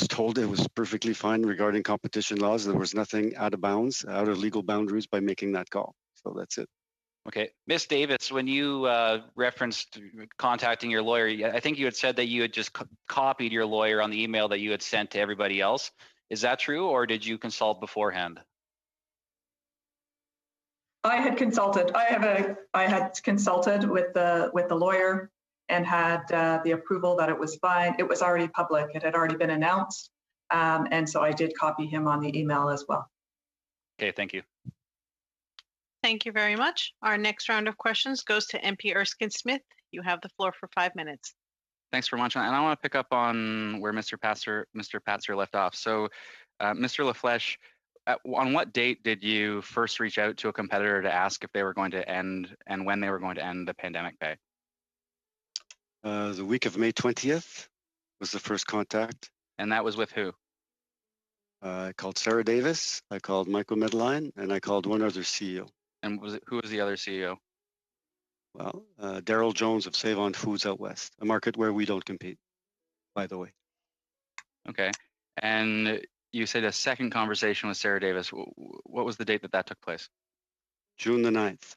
told it was perfectly fine regarding competition laws. There was nothing out of bounds, out of legal boundaries by making that call. So that's it. Okay. Ms. Davis, when you referenced contacting your lawyer, I think you had said that you had just copied your lawyer on the email that you had sent to everybody else. Is that true, or did you consult beforehand? I had consulted. I had consulted with the lawyer and had the approval that it was fine. It was already public. It had already been announced, and so I did copy him on the email as well. Okay, thank you. Thank you very much. Our next round of questions goes to MP Erskine Smith. You have the floor for 5 minutes. Thanks very much. And I want to pick up on where Mr. Patzer left off. So, Mr. LaFleche, on what date did you first reach out to a competitor to ask if they were going to end and when they were going to end the pandemic pay? The week of May 20th was the first contact. And that was with who? I called Sarah Davis, I called Michael Medline, and I called one other CEO. And who was the other CEO? Well, Daryl Jones of Save On Foods out west, a market where we don't compete, by the way. Okay. And you said a second conversation with Sarah Davis. What was the date that took place? June the 9th.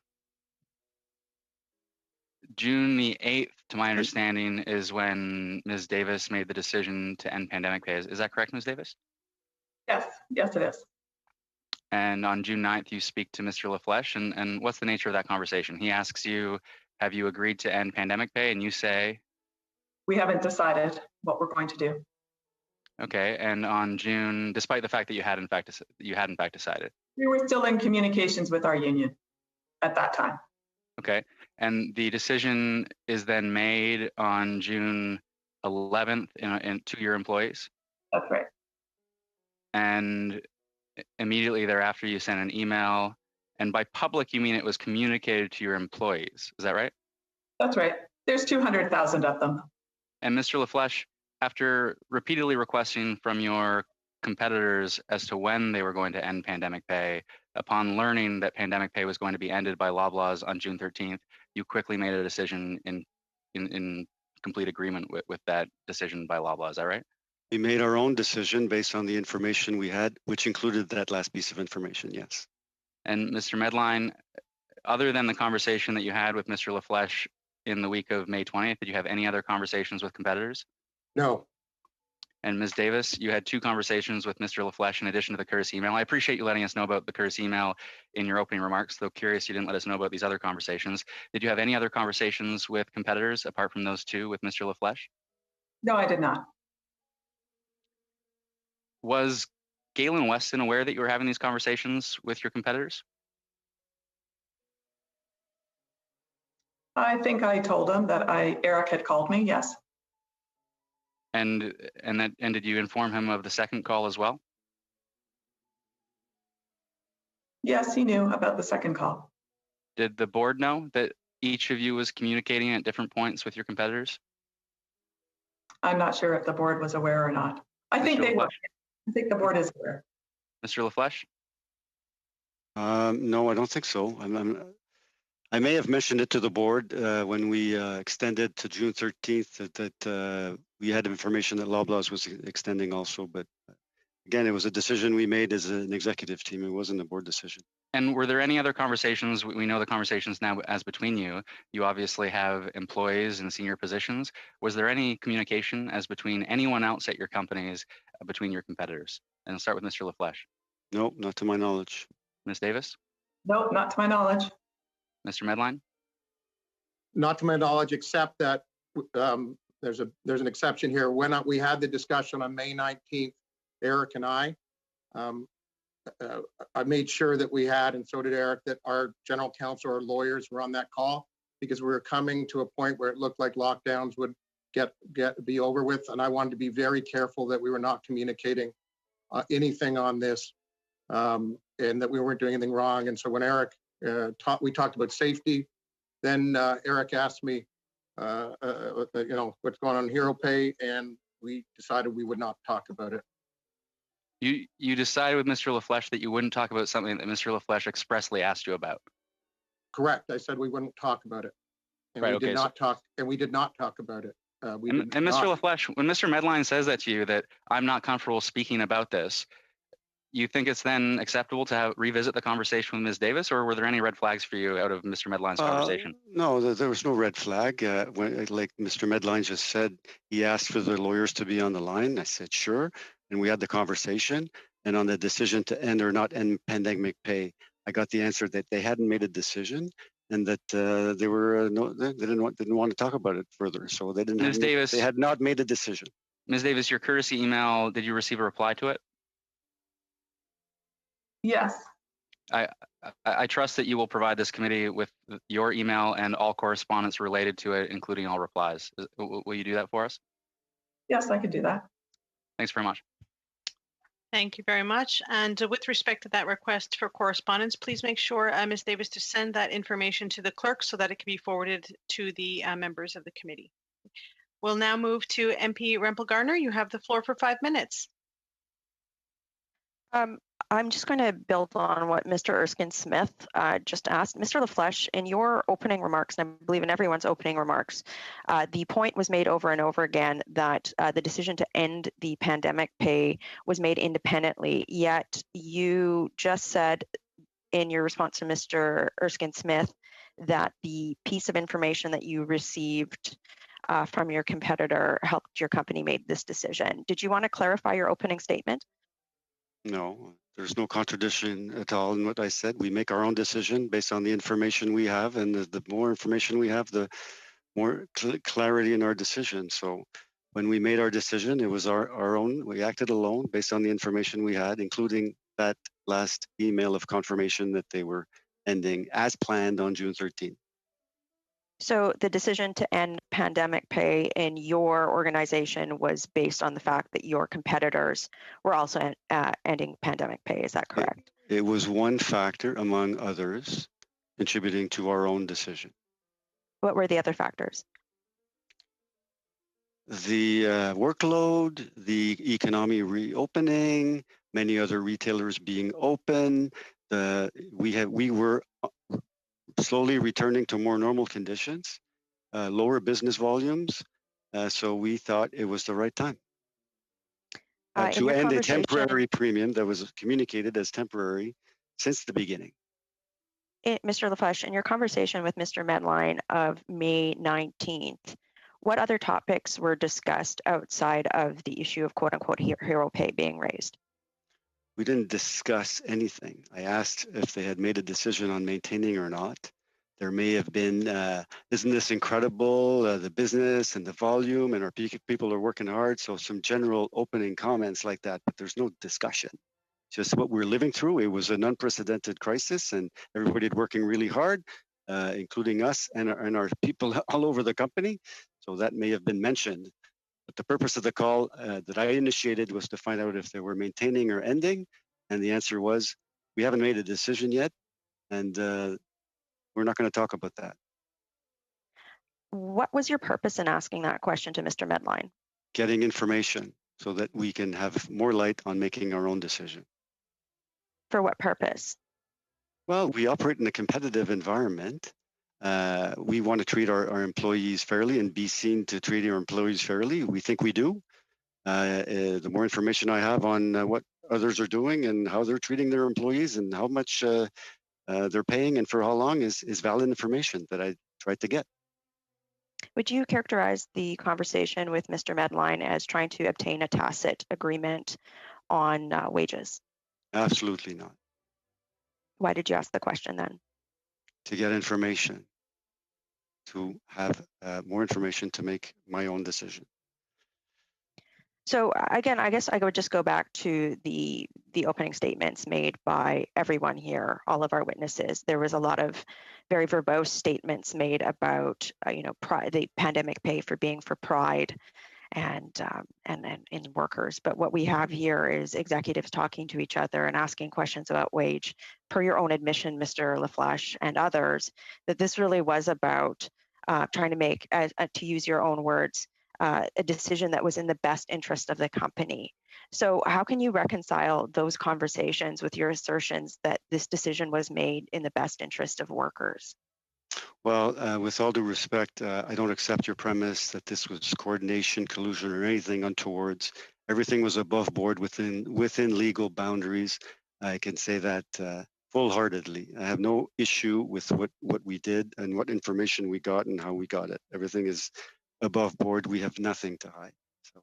June the 8th, to my understanding, is when Ms. Davis made the decision to end pandemic pay. Is that correct, Ms. Davis? Yes, it is. And on June 9th, you speak to Mr. LaFleche, and what's the nature of that conversation? He asks you, have you agreed to end pandemic pay? And you say, we haven't decided what we're going to do. okay. And on June, despite the fact that you had in fact decided. We were still in communications with our union at that time. Okay. And the decision is then made on June 11th to your employees? That's right. And immediately thereafter, you sent an email. And by public, you mean it was communicated to your employees. Is that right? That's right. There's 200,000 of them. And Mr. LaFleche, after repeatedly requesting from your competitors as to when they were going to end pandemic pay, upon learning that pandemic pay was going to be ended by Loblaws on June 13th, you quickly made a decision in complete agreement with that decision by Loblaw. Is that right? We made our own decision based on the information we had, which included that last piece of information, yes. And Mr. Medline, other than the conversation that you had with Mr. LaFleche in the week of May 20th, did you have any other conversations with competitors? No. And Ms. Davis, you had two conversations with Mr. LaFleche in addition to the courtesy email. I appreciate you letting us know about the courtesy email in your opening remarks, though curious you didn't let us know about these other conversations. Did you have any other conversations with competitors apart from those two with Mr. LaFleche? No, I did not. Was Galen Weston aware that you were having these conversations with your competitors? I think I told him that Eric had called me, yes. And did you inform him of the second call as well? Yes, he knew about the second call. Did the board know that each of you was communicating at different points with your competitors? I'm not sure if the board was aware or not. I think they were. I think the board is aware. Mr. LaFleche? No, I don't think so. I may have mentioned it to the board when we extended to June 13th that we had information that Loblaws was extending also, but again, it was a decision we made as an executive team. It wasn't a board decision. And were there any other conversations? We know the conversations now as between you. You obviously have employees in senior positions. Was there any communication as between anyone else at your companies between your competitors? And I'll start with Mr. LaFleche. No, not to my knowledge. Ms. Davis? No, not to my knowledge. Mr. Medline? Not to my knowledge, except that there's an exception here. When we had the discussion on May 19th, Eric and I made sure that we had, and so did Eric, that our general counsel, our lawyers were on that call because we were coming to a point where it looked like lockdowns would be over with, and I wanted to be very careful that we were not communicating anything on this and that we weren't doing anything wrong. And so when Eric we talked about safety, then Eric asked me, what's going on in Hero Pay, and we decided we would not talk about it. You decided with Mr. LaFleche that you wouldn't talk about something that Mr. LaFleche expressly asked you about. Correct. I said we wouldn't talk about it, and right, we did not talk. And we did not talk about it. And Mr. LaFleche, when Mr. Medline says that to you, that I'm not comfortable speaking about this, you think it's then acceptable to revisit the conversation with Ms. Davis, or were there any red flags for you out of Mr. Medline's conversation? No, there was no red flag. Like Mr. Medline just said, he asked for the lawyers to be on the line. I said, sure. And we had the conversation. And on the decision to end or not end pandemic pay, I got the answer that they hadn't made a decision and that they didn't want to talk about it further. So they didn't. Ms. Davis, they had not made a decision. Ms. Davis, your courtesy email, did you receive a reply to it? Yes. I trust that you will provide this committee with your email and all correspondence related to it, including all replies. Will you do that for us? Yes, I could do that. Thanks very much. Thank you very much. And with respect to that request for correspondence, please make sure, Ms. Davis, to send that information to the clerk so that it can be forwarded to the members of the committee. We'll now move to MP Rempel Garner. You have the floor for 5 minutes. I'm just going to build on what Mr. Erskine-Smith just asked. Mr. LaFleche, in your opening remarks, and I believe in everyone's opening remarks, the point was made over and over again that the decision to end the pandemic pay was made independently, yet you just said in your response to Mr. Erskine-Smith that the piece of information that you received from your competitor helped your company make this decision. Did you want to clarify your opening statement? No, There's no contradiction at all in what I said. We make our own decision based on the information we have, and the more information we have, the more clarity in our decision. So when we made our decision, it was our own. We acted alone based on the information we had, including that last email of confirmation that they were ending as planned on June 13th. So the decision to end pandemic pay in your organization was based on the fact that your competitors were also ending pandemic pay. Is that correct? It was one factor among others contributing to our own decision. What were the other factors? The workload, the economy reopening, many other retailers being open. We were slowly returning to more normal conditions, lower business volumes. So we thought it was the right time to end a temporary premium that was communicated as temporary since the beginning. Mr. LaFlèche, in your conversation with Mr. Medline of May 19th, what other topics were discussed outside of the issue of quote unquote hero pay being raised? We didn't discuss anything. I asked if they had made a decision on maintaining or not. There may have been, isn't this incredible, the business and the volume, and our people are working hard. So some general opening comments like that, but there's no discussion. Just what we're living through. It was an unprecedented crisis, and everybody working really hard, including us and our people all over the company. So that may have been mentioned. But the purpose of the call that I initiated was to find out if they were maintaining or ending. And the answer was, we haven't made a decision yet. And we're not going to talk about that. What was your purpose in asking that question to Mr. Medline? Getting information so that we can have more light on making our own decision. For what purpose? Well, we operate in a competitive environment. We want to treat our employees fairly and be seen to treat our employees fairly. We think we do. The more information I have on what others are doing and how they're treating their employees and how much they're paying and for how long is valid information that I tried to get. Would you characterize the conversation with Mr. Medline as trying to obtain a tacit agreement on wages? Absolutely not. Why did you ask the question then? To get information, to have more information to make my own decision. So again, I guess I would just go back to the opening statements made by everyone here, all of our witnesses. There was a lot of very verbose statements made about the pandemic pay for being for pride and in workers. But what we have here is executives talking to each other and asking questions about wage. Per your own admission, Mr. LaFlèche and others, that this really was about trying to make, to use your own words, a decision that was in the best interest of the company. So how can you reconcile those conversations with your assertions that this decision was made in the best interest of workers? Well, with all due respect, I don't accept your premise that this was coordination, collusion, or anything untowards. Everything was above board within legal boundaries. I can say that full-heartedly. I have no issue with what we did and what information we got and how we got it. Everything is above board. We have nothing to hide. So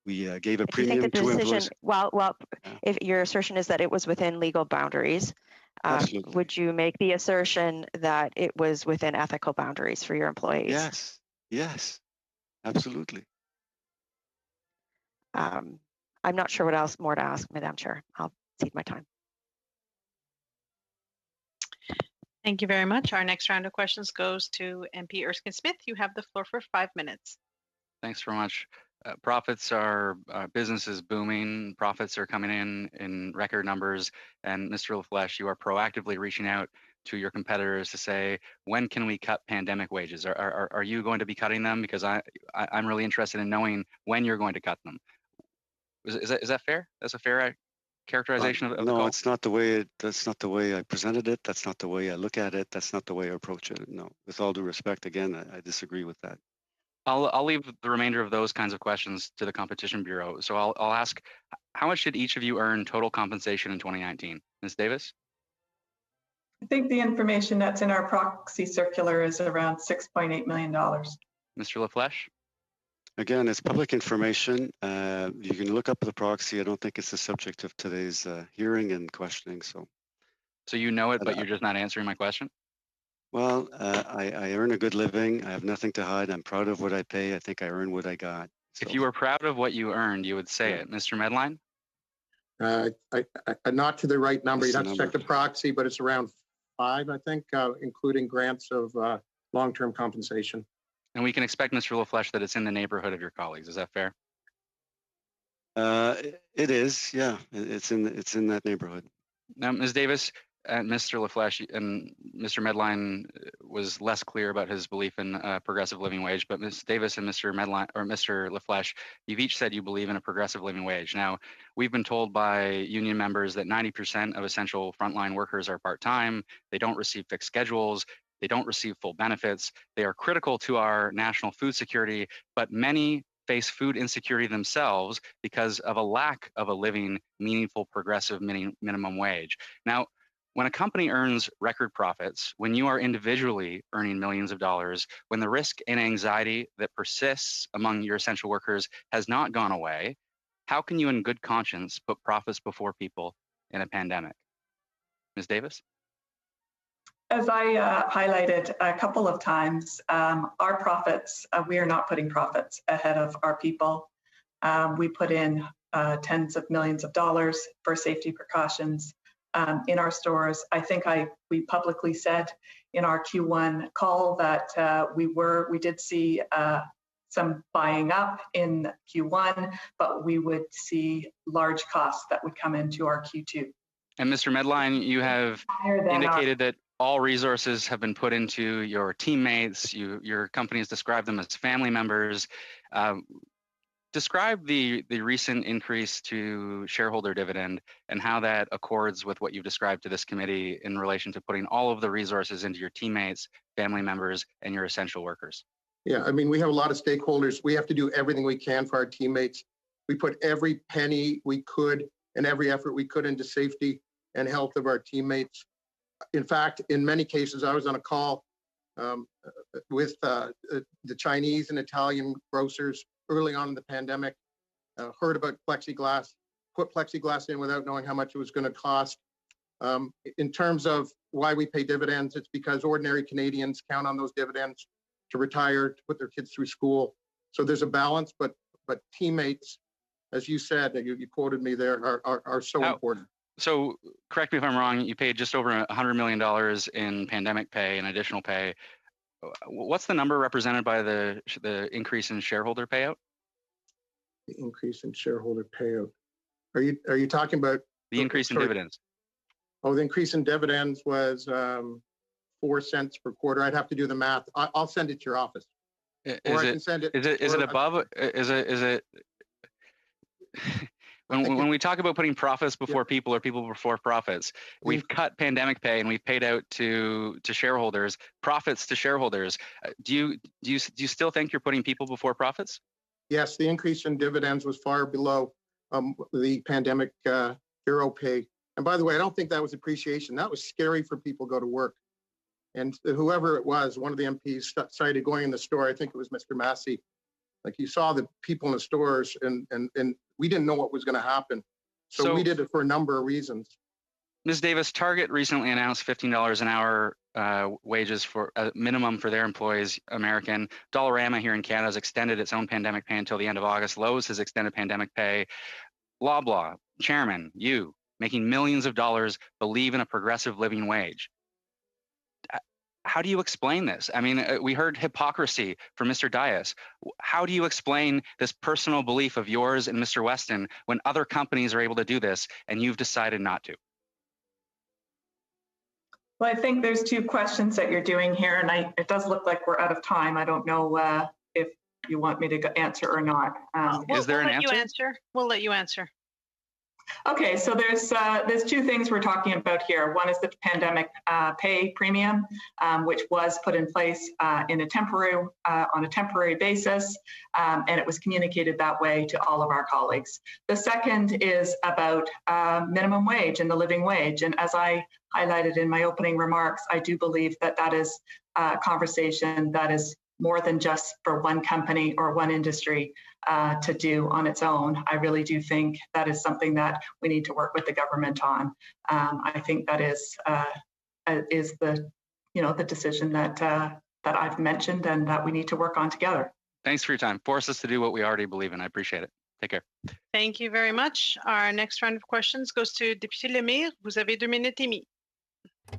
we gave a premium to employees. Well, if your assertion is that it was within legal boundaries, would you make the assertion that it was within ethical boundaries for your employees? Yes, absolutely. I'm not sure what else more to ask, Madam Chair. I'll cede my time. Thank you very much. Our next round of questions goes to MP Erskine Smith. You have the floor for 5 minutes. Thanks very much. Profits are, business is booming. Profits are coming in record numbers. And Mr. LaFlèche, you are proactively reaching out to your competitors to say, when can we cut pandemic wages? Are you going to be cutting them? Because I'm really interested in knowing when you're going to cut them. Is that fair? That's a fair characterization of the no, call? it's not the way. That's not the way I presented it. That's not the way I look at it. That's not the way I approach it. No, with all due respect, again, I disagree with that. I'll leave the remainder of those kinds of questions to the Competition Bureau. So I'll ask, how much did each of you earn total compensation in 2019? Ms. Davis? I think the information that's in our proxy circular is around $6.8 million. Mr. LaFlèche? Again, it's public information. You can look up the proxy. I don't think it's the subject of today's hearing and questioning. So you know it, but you're just not answering my question? Well, I earn a good living. I have nothing to hide. I'm proud of what I pay. I think I earn what I got. So, if you were proud of what you earned, you would say it. Mr. Medline? Not to the right number. What's You'd the have to check the proxy, but it's around 5, I think, including grants of long-term compensation. And we can expect, Mr. LaFlèche, that it's in the neighborhood of your colleagues. Is that fair? It is, yeah. It's in that neighborhood. Now, Ms. Davis, Mr. LaFlèche and Mr. Medline was less clear about his belief in a progressive living wage, but Ms. Davis and Mr. Medline or Mr. LaFlèche, you've each said you believe in a progressive living wage. Now, we've been told by union members that 90% of essential frontline workers are part-time. They don't receive fixed schedules. They don't receive full benefits. They are critical to our national food security, but many face food insecurity themselves because of a lack of a living, meaningful, progressive minimum wage. Now, when a company earns record profits, when you are individually earning millions of dollars, when the risk and anxiety that persists among your essential workers has not gone away, how can you in good conscience put profits before people in a pandemic? Ms. Davis? As I highlighted a couple of times, our profits, we are not putting profits ahead of our people. We put in tens of millions of dollars for safety precautions in our stores. I think we publicly said in our Q1 call that we did see some buying up in Q1, but we would see large costs that would come into our Q2. And Mr. Medline, you have indicated that all resources have been put into your teammates. Your company has described them as family members. Describe the recent increase to shareholder dividend and how that accords with what you've described to this committee in relation to putting all of the resources into your teammates, family members, and your essential workers. Yeah, I mean, we have a lot of stakeholders. We have to do everything we can for our teammates. We put every penny we could and every effort we could into safety and health of our teammates. In fact, in many cases, I was on a call with the Chinese and Italian grocers early on in the pandemic, heard about plexiglass, put plexiglass in without knowing how much it was going to cost. In terms of why we pay dividends, it's because ordinary Canadians count on those dividends to retire, to put their kids through school. So there's a balance, but teammates, as you said, you quoted me there, are so important. So correct me if I'm wrong, you paid just over $100 million in pandemic pay and additional pay. What's the number represented by the increase in shareholder payout? The increase in shareholder payout. Are you talking about the increase in dividends? Oh, the increase in dividends was 4 cents per quarter. I'd have to do the math. I'll send it to your office. Is it above? Is it? When we talk about putting profits before people or people before profits, we've cut pandemic pay and we've paid out to shareholders, profits to shareholders. Do you still think you're putting people before profits? Yes, the increase in dividends was far below the pandemic hero pay. And by the way, I don't think that was appreciation. That was scary for people to go to work. And whoever it was, one of the MPs cited going in the store, I think it was Mr. Massey, like you saw the people in the stores and we didn't know what was going to happen. So we did it for a number of reasons. Ms. Davis, Target recently announced $15 an hour wages for minimum for their employees, American. Dollarama here in Canada has extended its own pandemic pay until the end of August. Lowe's has extended pandemic pay. Loblaw, chairman, you, making millions of dollars, believe in a progressive living wage. How do you explain this? I mean, we heard hypocrisy from Mr. Dias. How do you explain this personal belief of yours and Mr. Weston when other companies are able to do this and you've decided not to? Well, I think there's two questions that you're doing here, and it does look like we're out of time. I don't know if you want me to answer or not. Is there an answer? We'll let you answer. Okay, so there's two things we're talking about here. One is the pandemic pay premium, which was put in place on a temporary basis, and it was communicated that way to all of our colleagues. The second is about minimum wage and the living wage. And as I highlighted in my opening remarks, I do believe that that is a conversation that is more than just for one company or one industry to do on its own. I really do think that is something that we need to work with the government on. I think that is the the decision that I've mentioned and that we need to work on together. Thanks for your time. Force us to do what we already believe in. I appreciate it. Take care. Thank you very much. Our next round of questions goes to Député Lemire. Vous avez 2 minutes et demie.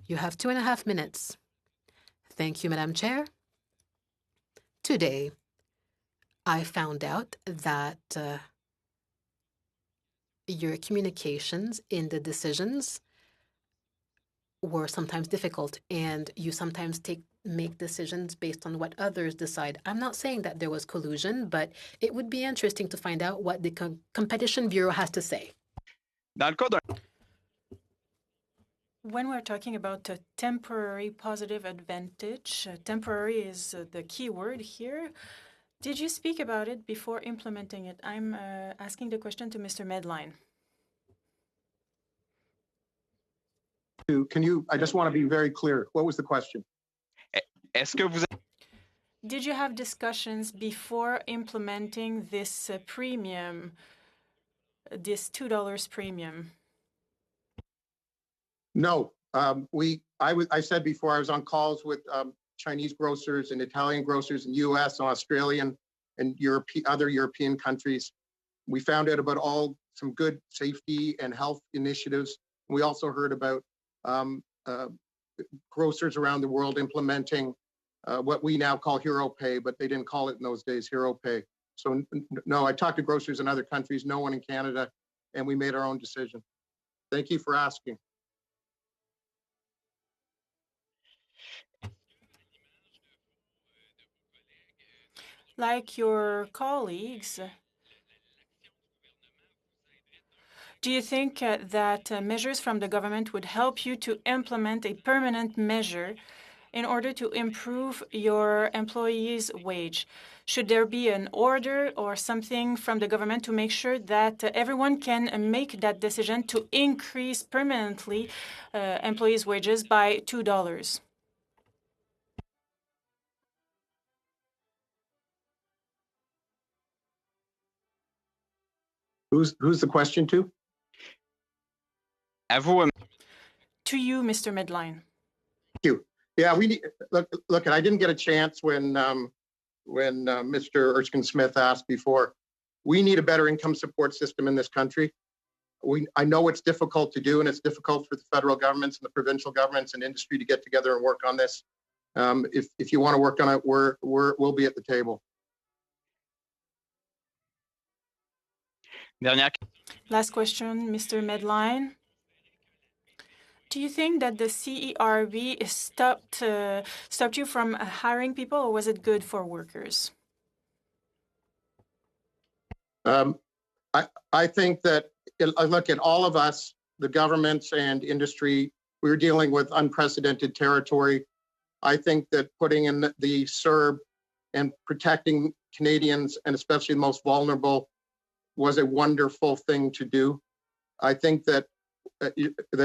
You have 2.5 minutes. Thank you, Madam Chair. Today, I found out that your communications in the decisions were sometimes difficult, and you sometimes make decisions based on what others decide. I'm not saying that there was collusion, but it would be interesting to find out what the Competition Bureau has to say. When we're talking about a temporary positive advantage, temporary is the key word here. Did you speak about it before implementing it? I'm asking the question to Mr. Medline. I just want to be very clear. What was the question? Did you have discussions before implementing this premium, this $2 premium? No. I said before, I was on calls with Chinese grocers and Italian grocers in US, Australian, and other European countries. We found out about some good safety and health initiatives. We also heard about grocers around the world implementing what we now call Hero Pay, but they didn't call it in those days Hero Pay. So no, I talked to grocers in other countries, no one in Canada, and we made our own decision. Thank you for asking. Like your colleagues, do you think that measures from the government would help you to implement a permanent measure in order to improve your employees' wage? Should there be an order or something from the government to make sure that everyone can make that decision to increase permanently employees' wages by $2? Who's the question to? Everyone. To you, Mr. Medline. Thank you. Yeah, we need look. I didn't get a chance when Mr. Erskine-Smith asked before. We need a better income support system in this country. I know it's difficult to do, and it's difficult for the federal governments and the provincial governments and industry to get together and work on this. If you want to work on it, we'll be at the table. Last question, Mr. Medline. Do you think that the CERB stopped you from hiring people, or was it good for workers? I think that I look at all of us, the governments and industry, we're dealing with unprecedented territory. I think that putting in the CERB and protecting Canadians, and especially the most vulnerable, was a wonderful thing to do. I think that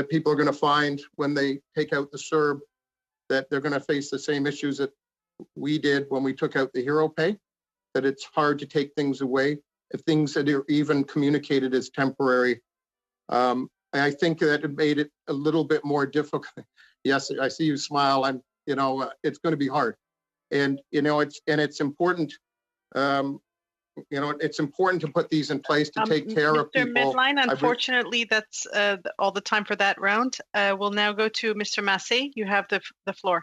people are going to find when they take out the CERB that they're going to face the same issues that we did when we took out the Hero Pay, that it's hard to take things away, if things that are even communicated as temporary. I think that it made it a little bit more difficult. Yes, I see you smile. It's going to be hard. And, it's important. It's important to put these in place to take care of people. Mr. Medline, unfortunately, that's all the time for that round. We'll now go to Mr. Massé. You have the floor.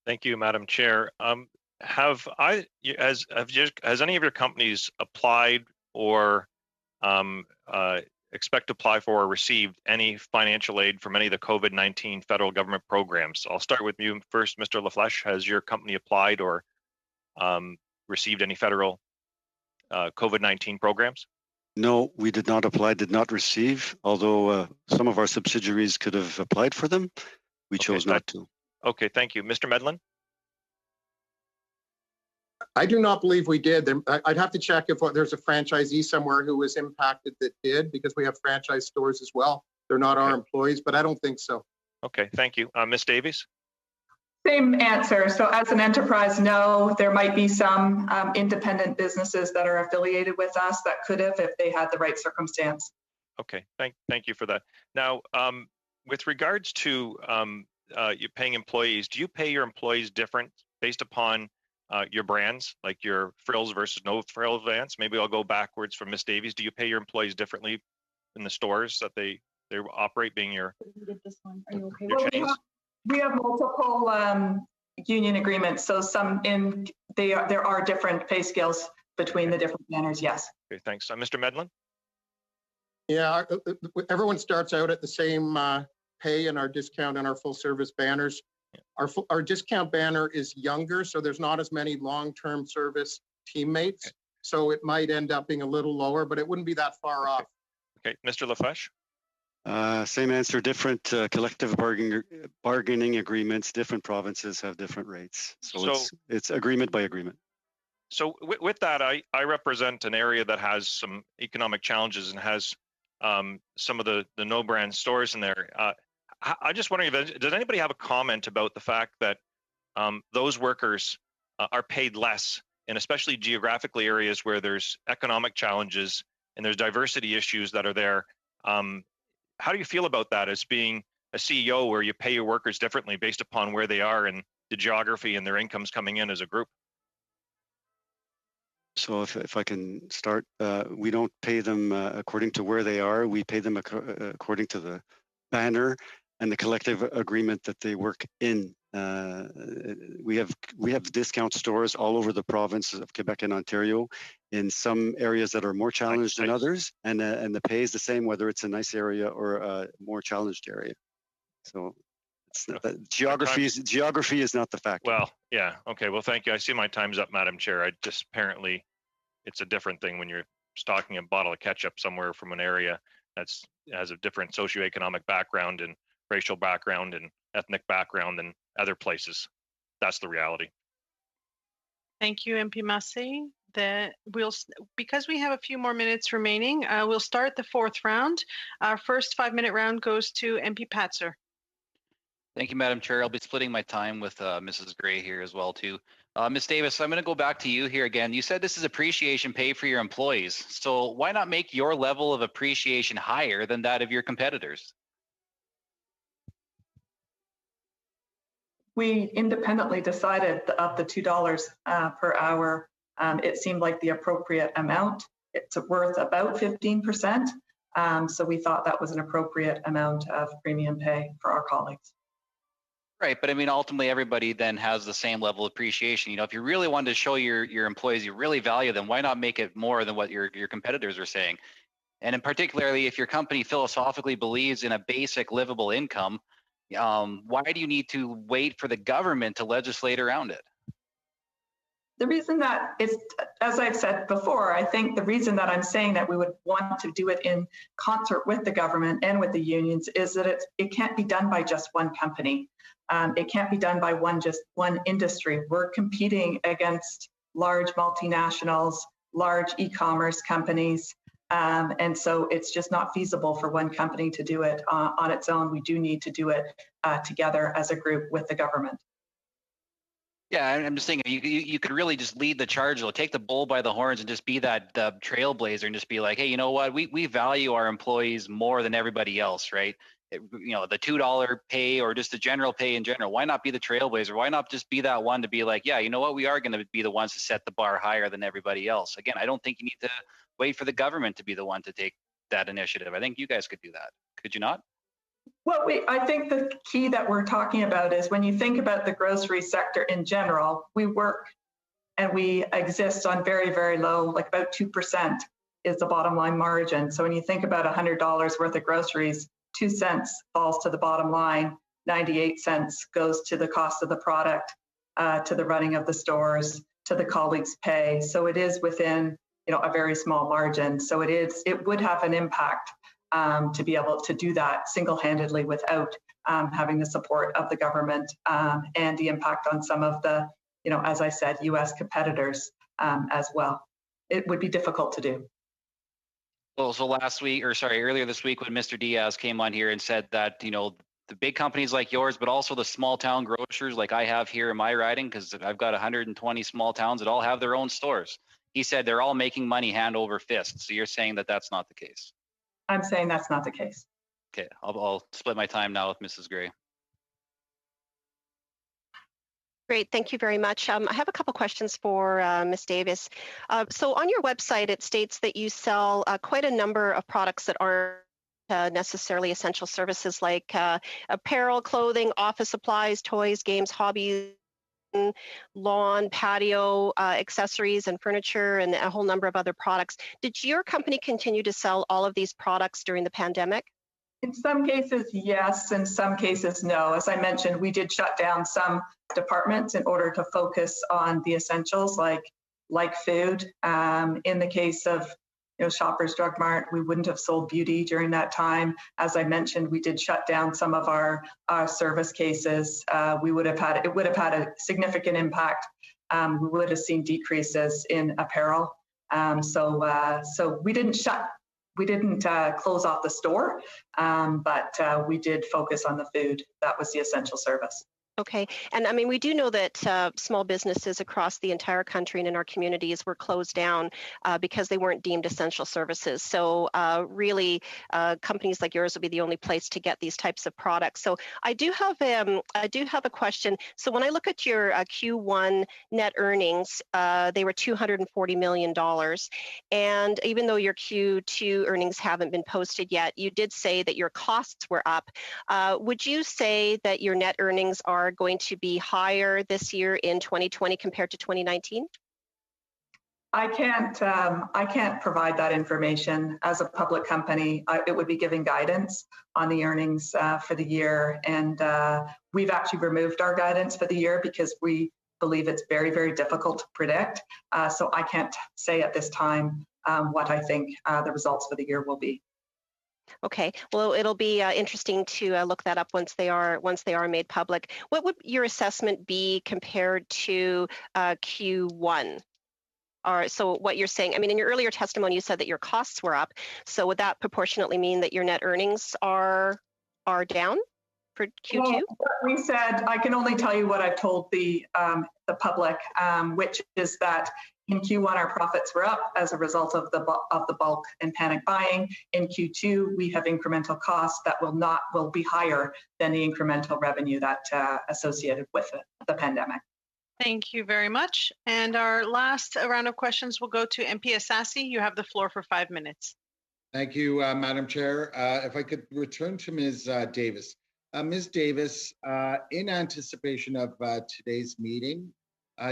Thank you, Madam Chair. Has any of your companies applied or expect to apply for or received any financial aid from any of the COVID-19 federal government programs? I'll start with you first, Mr. LaFlèche. Has your company applied or received any federal COVID-19 programs? No, we did not apply, did not receive, although some of our subsidiaries could have applied for them. We chose not to. Okay, thank you. Mr. Medlin? I do not believe we did. I'd have to check if there's a franchisee somewhere who was impacted that did, because we have franchise stores as well. They're not our employees, but I don't think so. Okay, thank you. Ms. Davies? Same answer. So as an enterprise, no, there might be some independent businesses that are affiliated with us that could have if they had the right circumstance. Okay, thank you for that. Now, with regards to you paying employees, do you pay your employees different based upon your brands, like your frills versus no frills brands? Maybe I'll go backwards from Miss Davies. Do you pay your employees differently in the stores that they operate, being your chains? We have multiple union agreements, so there are different pay scales between the different banners. Yes. Okay, thanks. Mr. Medlin. Yeah, everyone starts out at the same pay in our discount and our full service banners. Our discount banner is younger, so there's not as many long-term service teammates. Okay. So it might end up being a little lower, but it wouldn't be that far off. Okay, Mr. Lafleche. Same answer, different collective bargaining agreements, different provinces have different rates. So it's agreement by agreement. So with that, I represent an area that has some economic challenges and has some of the no brand stores in there. I just wondering, does anybody have a comment about the fact that those workers are paid less, and especially geographically areas where there's economic challenges and there's diversity issues that are there? How do you feel about that as being a CEO where you pay your workers differently based upon where they are and the geography and their incomes coming in as a group? So if I can start, we don't pay them according to where they are. We pay them according to the banner and the collective agreement that they work in. We have discount stores all over the provinces of Quebec and Ontario, in some areas that are more challenged than others, and the pay is the same whether it's a nice area or a more challenged area. So it's not that, geography is not the factor. Well, yeah, okay. Well, thank you. I see my time's up, Madam Chair. Apparently it's a different thing when you're stocking a bottle of ketchup somewhere from an area that's has a different socioeconomic background and racial background and ethnic background than other places. That's the reality. Thank you, MP Massey. Because we have a few more minutes remaining, we'll start the fourth round. Our first 5-minute round goes to MP Patzer. Thank you, Madam Chair. I'll be splitting my time with Mrs. Gray here as well, too. Ms. Davis, I'm going to go back to you here again. You said this is appreciation pay for your employees. So why not make your level of appreciation higher than that of your competitors? We independently decided of the $2 per hour. It seemed like the appropriate amount. It's worth about 15%. So we thought that was an appropriate amount of premium pay for our colleagues. Right, but I mean, ultimately, everybody then has the same level of appreciation. You know, if you really wanted to show your employees you really value them, why not make it more than what your competitors are saying? And in particularly, if your company philosophically believes in a basic livable income, why do you need to wait for the government to legislate around it? The reason that is, as I've said before, I think the reason that I'm saying that we would want to do it in concert with the government and with the unions is that it can't be done by just one company. It can't be done by just one industry. We're competing against large multinationals, large e-commerce companies, and so it's just not feasible for one company to do it on its own. We do need to do it together as a group with the government. Yeah, I'm just thinking you could really just lead the charge, or take the bull by the horns and just be the trailblazer and just be like, hey, you know what? We value our employees more than everybody else, right? The $2 pay or just the general pay in general. Why not be the trailblazer? Why not just be that one to be like, yeah, you know what? We are going to be the ones to set the bar higher than everybody else. Again, I don't think you need to wait for the government to be the one to take that initiative. I think you guys could do that. Could you not? Well, I think the key that we're talking about is when you think about the grocery sector in general, we work and we exist on very, very low, like about 2% is the bottom line margin. So when you think about $100 worth of groceries, 2 cents falls to the bottom line, 98 cents goes to the cost of the product, to the running of the stores, to the colleagues' pay. So it is within, a very small margin. So it would have an impact to be able to do that single-handedly without having the support of the government and the impact on some of the, as I said, U.S. competitors as well. It would be difficult to do. Well, so earlier this week when Mr. Diaz came on here and said that, the big companies like yours, but also the small town grocers like I have here in my riding, because I've got 120 small towns that all have their own stores. He said they're all making money hand over fist. So you're saying that that's not the case? I'm saying that's not the case. Okay, I'll split my time now with Mrs. Gray. Great, thank you very much. I have a couple questions for Ms. Davis. So on your website, it states that you sell quite a number of products that aren't necessarily essential services like apparel, clothing, office supplies, toys, games, hobbies, lawn, patio, accessories and furniture, and a whole number of other products. Did your company continue to sell all of these products during the pandemic? In some cases, yes. In some cases, no. As I mentioned, we did shut down some departments in order to focus on the essentials like food. In the case of Shoppers Drug Mart, we wouldn't have sold beauty during that time. As I mentioned, we did shut down some of our service cases. It would have had a significant impact. We would have seen decreases in apparel. So we didn't close off the store, but we did focus on the food. That was the essential service. Okay, and I mean, we do know that small businesses across the entire country and in our communities were closed down because they weren't deemed essential services. So really, companies like yours will be the only place to get these types of products. So I do have a question. So when I look at your Q1 net earnings, they were $240 million. And even though your Q2 earnings haven't been posted yet, you did say that your costs were up. Would you say that your net earnings are going to be higher this year in 2020 compared to 2019? I can't provide that information. As a public company, it would be giving guidance on the earnings for the year. And we've actually removed our guidance for the year because we believe it's very, very difficult to predict. So I can't say at this time what I think the results for the year will be. Okay, well, it'll be interesting to look that up once they are made public. What would your assessment be compared to Q1? So what you're saying, I mean, in your earlier testimony, you said that your costs were up. So would that proportionately mean that your net earnings are down for Q2? Well, we said, I can only tell you what I've told the public, which is that in Q1, our profits were up as a result of the bulk and panic buying. In Q2, we have incremental costs that will be higher than the incremental revenue that associated with the pandemic. Thank you very much. And our last round of questions will go to MP Assassi. You have the floor for 5 minutes. Thank you, Madam Chair. If I could return to Ms. Davis. Ms. Davis, in anticipation of today's meeting,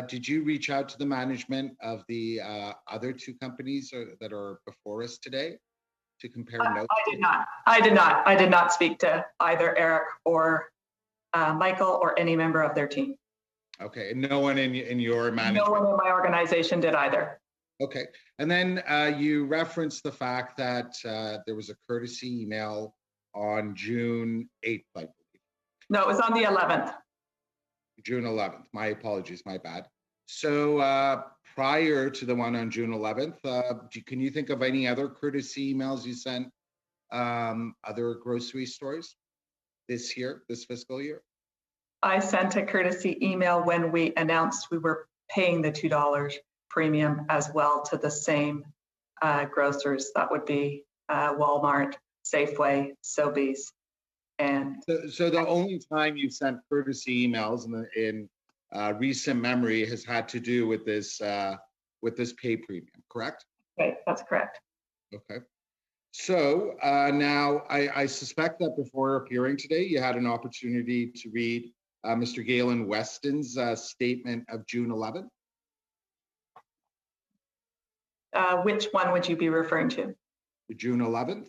did you reach out to the management of the other two companies that are before us today to compare notes? I did not speak to either Eric or Michael or any member of their team. Okay, and no one in your management? No one in my organization did either. Okay, and then you referenced the fact that there was a courtesy email on June 8th, I believe. No, it was on the 11th. June 11th. My apologies, my bad. So prior to the one on June 11th, can you think of any other courtesy emails you sent other grocery stores this fiscal year? I sent a courtesy email when we announced we were paying the $2 premium as well to the same grocers. That would be Walmart, Safeway, Sobeys. And so the only time you sent courtesy emails in recent memory has had to do with this pay premium, correct? Okay, that's correct. Okay. So now I suspect that before appearing today, you had an opportunity to read Mr. Galen Weston's statement of June 11th. Which one would you be referring to? June 11th.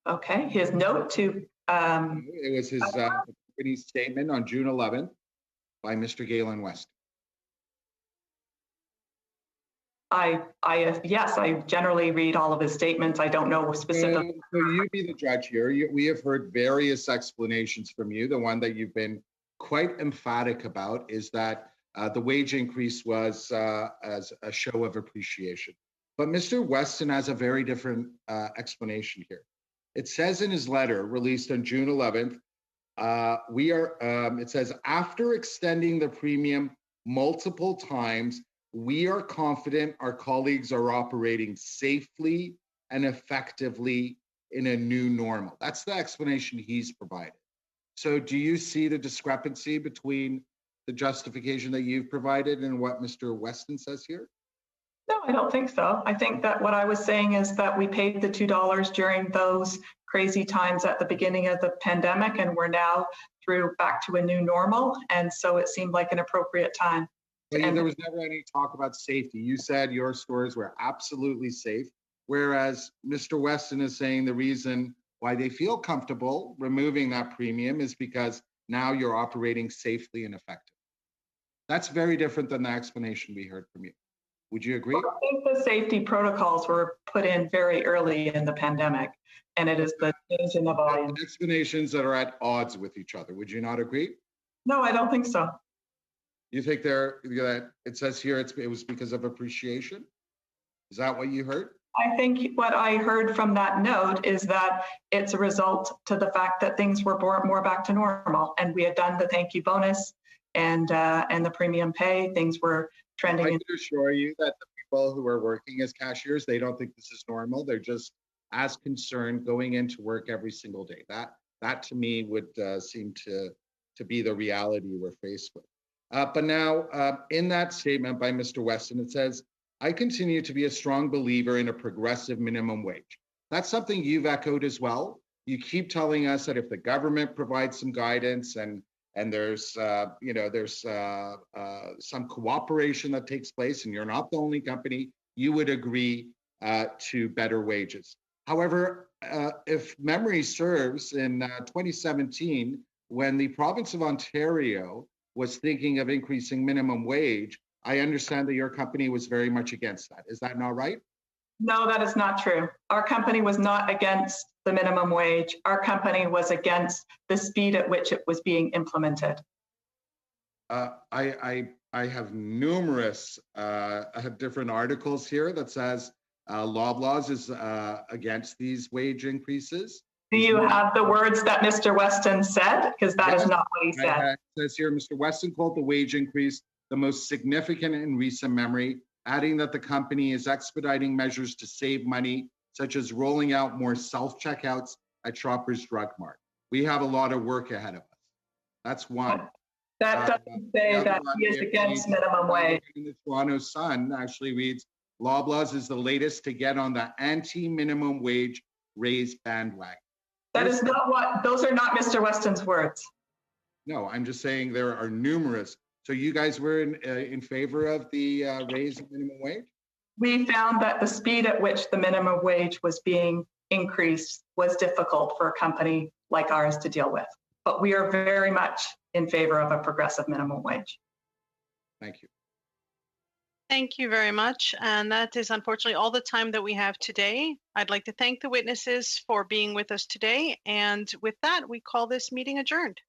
Okay, his note to... it was his company statement on June 11th by Mr. Galen Weston. Yes, I generally read all of his statements. I don't know specifically. So you be the judge here. We have heard various explanations from you. The one that you've been quite emphatic about is that the wage increase was as a show of appreciation. But Mr. Weston has a very different explanation here. It says in his letter released on June 11th, it says, after extending the premium multiple times, we are confident our colleagues are operating safely and effectively in a new normal. That's the explanation he's provided. So do you see the discrepancy between the justification that you've provided and what Mr. Weston says here? No, I don't think so. I think that what I was saying is that we paid the $2 during those crazy times at the beginning of the pandemic, and we're now back to a new normal. And so it seemed like an appropriate time. But there was never any talk about safety. You said your stores were absolutely safe, whereas Mr. Weston is saying the reason why they feel comfortable removing that premium is because now you're operating safely and effectively. That's very different than the explanation we heard from you. Would you agree? Well, I think the safety protocols were put in very early in the pandemic, and it is the change in the volume. Explanations that are at odds with each other. Would you not agree? No, I don't think so. You think that it says here it was because of appreciation? Is that what you heard? I think what I heard from that note is that it's a result to the fact that things were more back to normal, and we had done the thank you bonus and the premium pay. Things were trending. I can assure you that the people who are working as cashiers, they don't think this is normal. They're just as concerned going into work every single day. That to me would seem to be the reality we're faced with. But now in that statement by Mr. Weston, it says, I continue to be a strong believer in a progressive minimum wage. That's something you've echoed as well. You keep telling us that if the government provides some guidance and there's some cooperation that takes place, and you're not the only company, you would agree to better wages. However, if memory serves, in 2017, when the province of Ontario was thinking of increasing minimum wage, I understand that your company was very much against that. Is that not right? No, that is not true. Our company was not against the minimum wage. Our company was against the speed at which it was being implemented. I have numerous different articles here that says Loblaws is against these wage increases. Do you have the words that Mr. Weston said? Because that is not what he said. It says here, Mr. Weston called the wage increase the most significant in recent memory, adding that the company is expediting measures to save money, such as rolling out more self-checkouts at Shoppers Drug Mart. We have a lot of work ahead of us. That's one. That doesn't say that he is against minimum wage. The Toronto Sun actually reads, Loblaws is the latest to get on the anti-minimum wage raise bandwagon. That is not what, those are not Mr. Weston's words. No, I'm just saying there are numerous. So you guys were in favor of the raise of minimum wage? We found that the speed at which the minimum wage was being increased was difficult for a company like ours to deal with. But we are very much in favor of a progressive minimum wage. Thank you. Thank you very much. And that is unfortunately all the time that we have today. I'd like to thank the witnesses for being with us today. And with that, we call this meeting adjourned.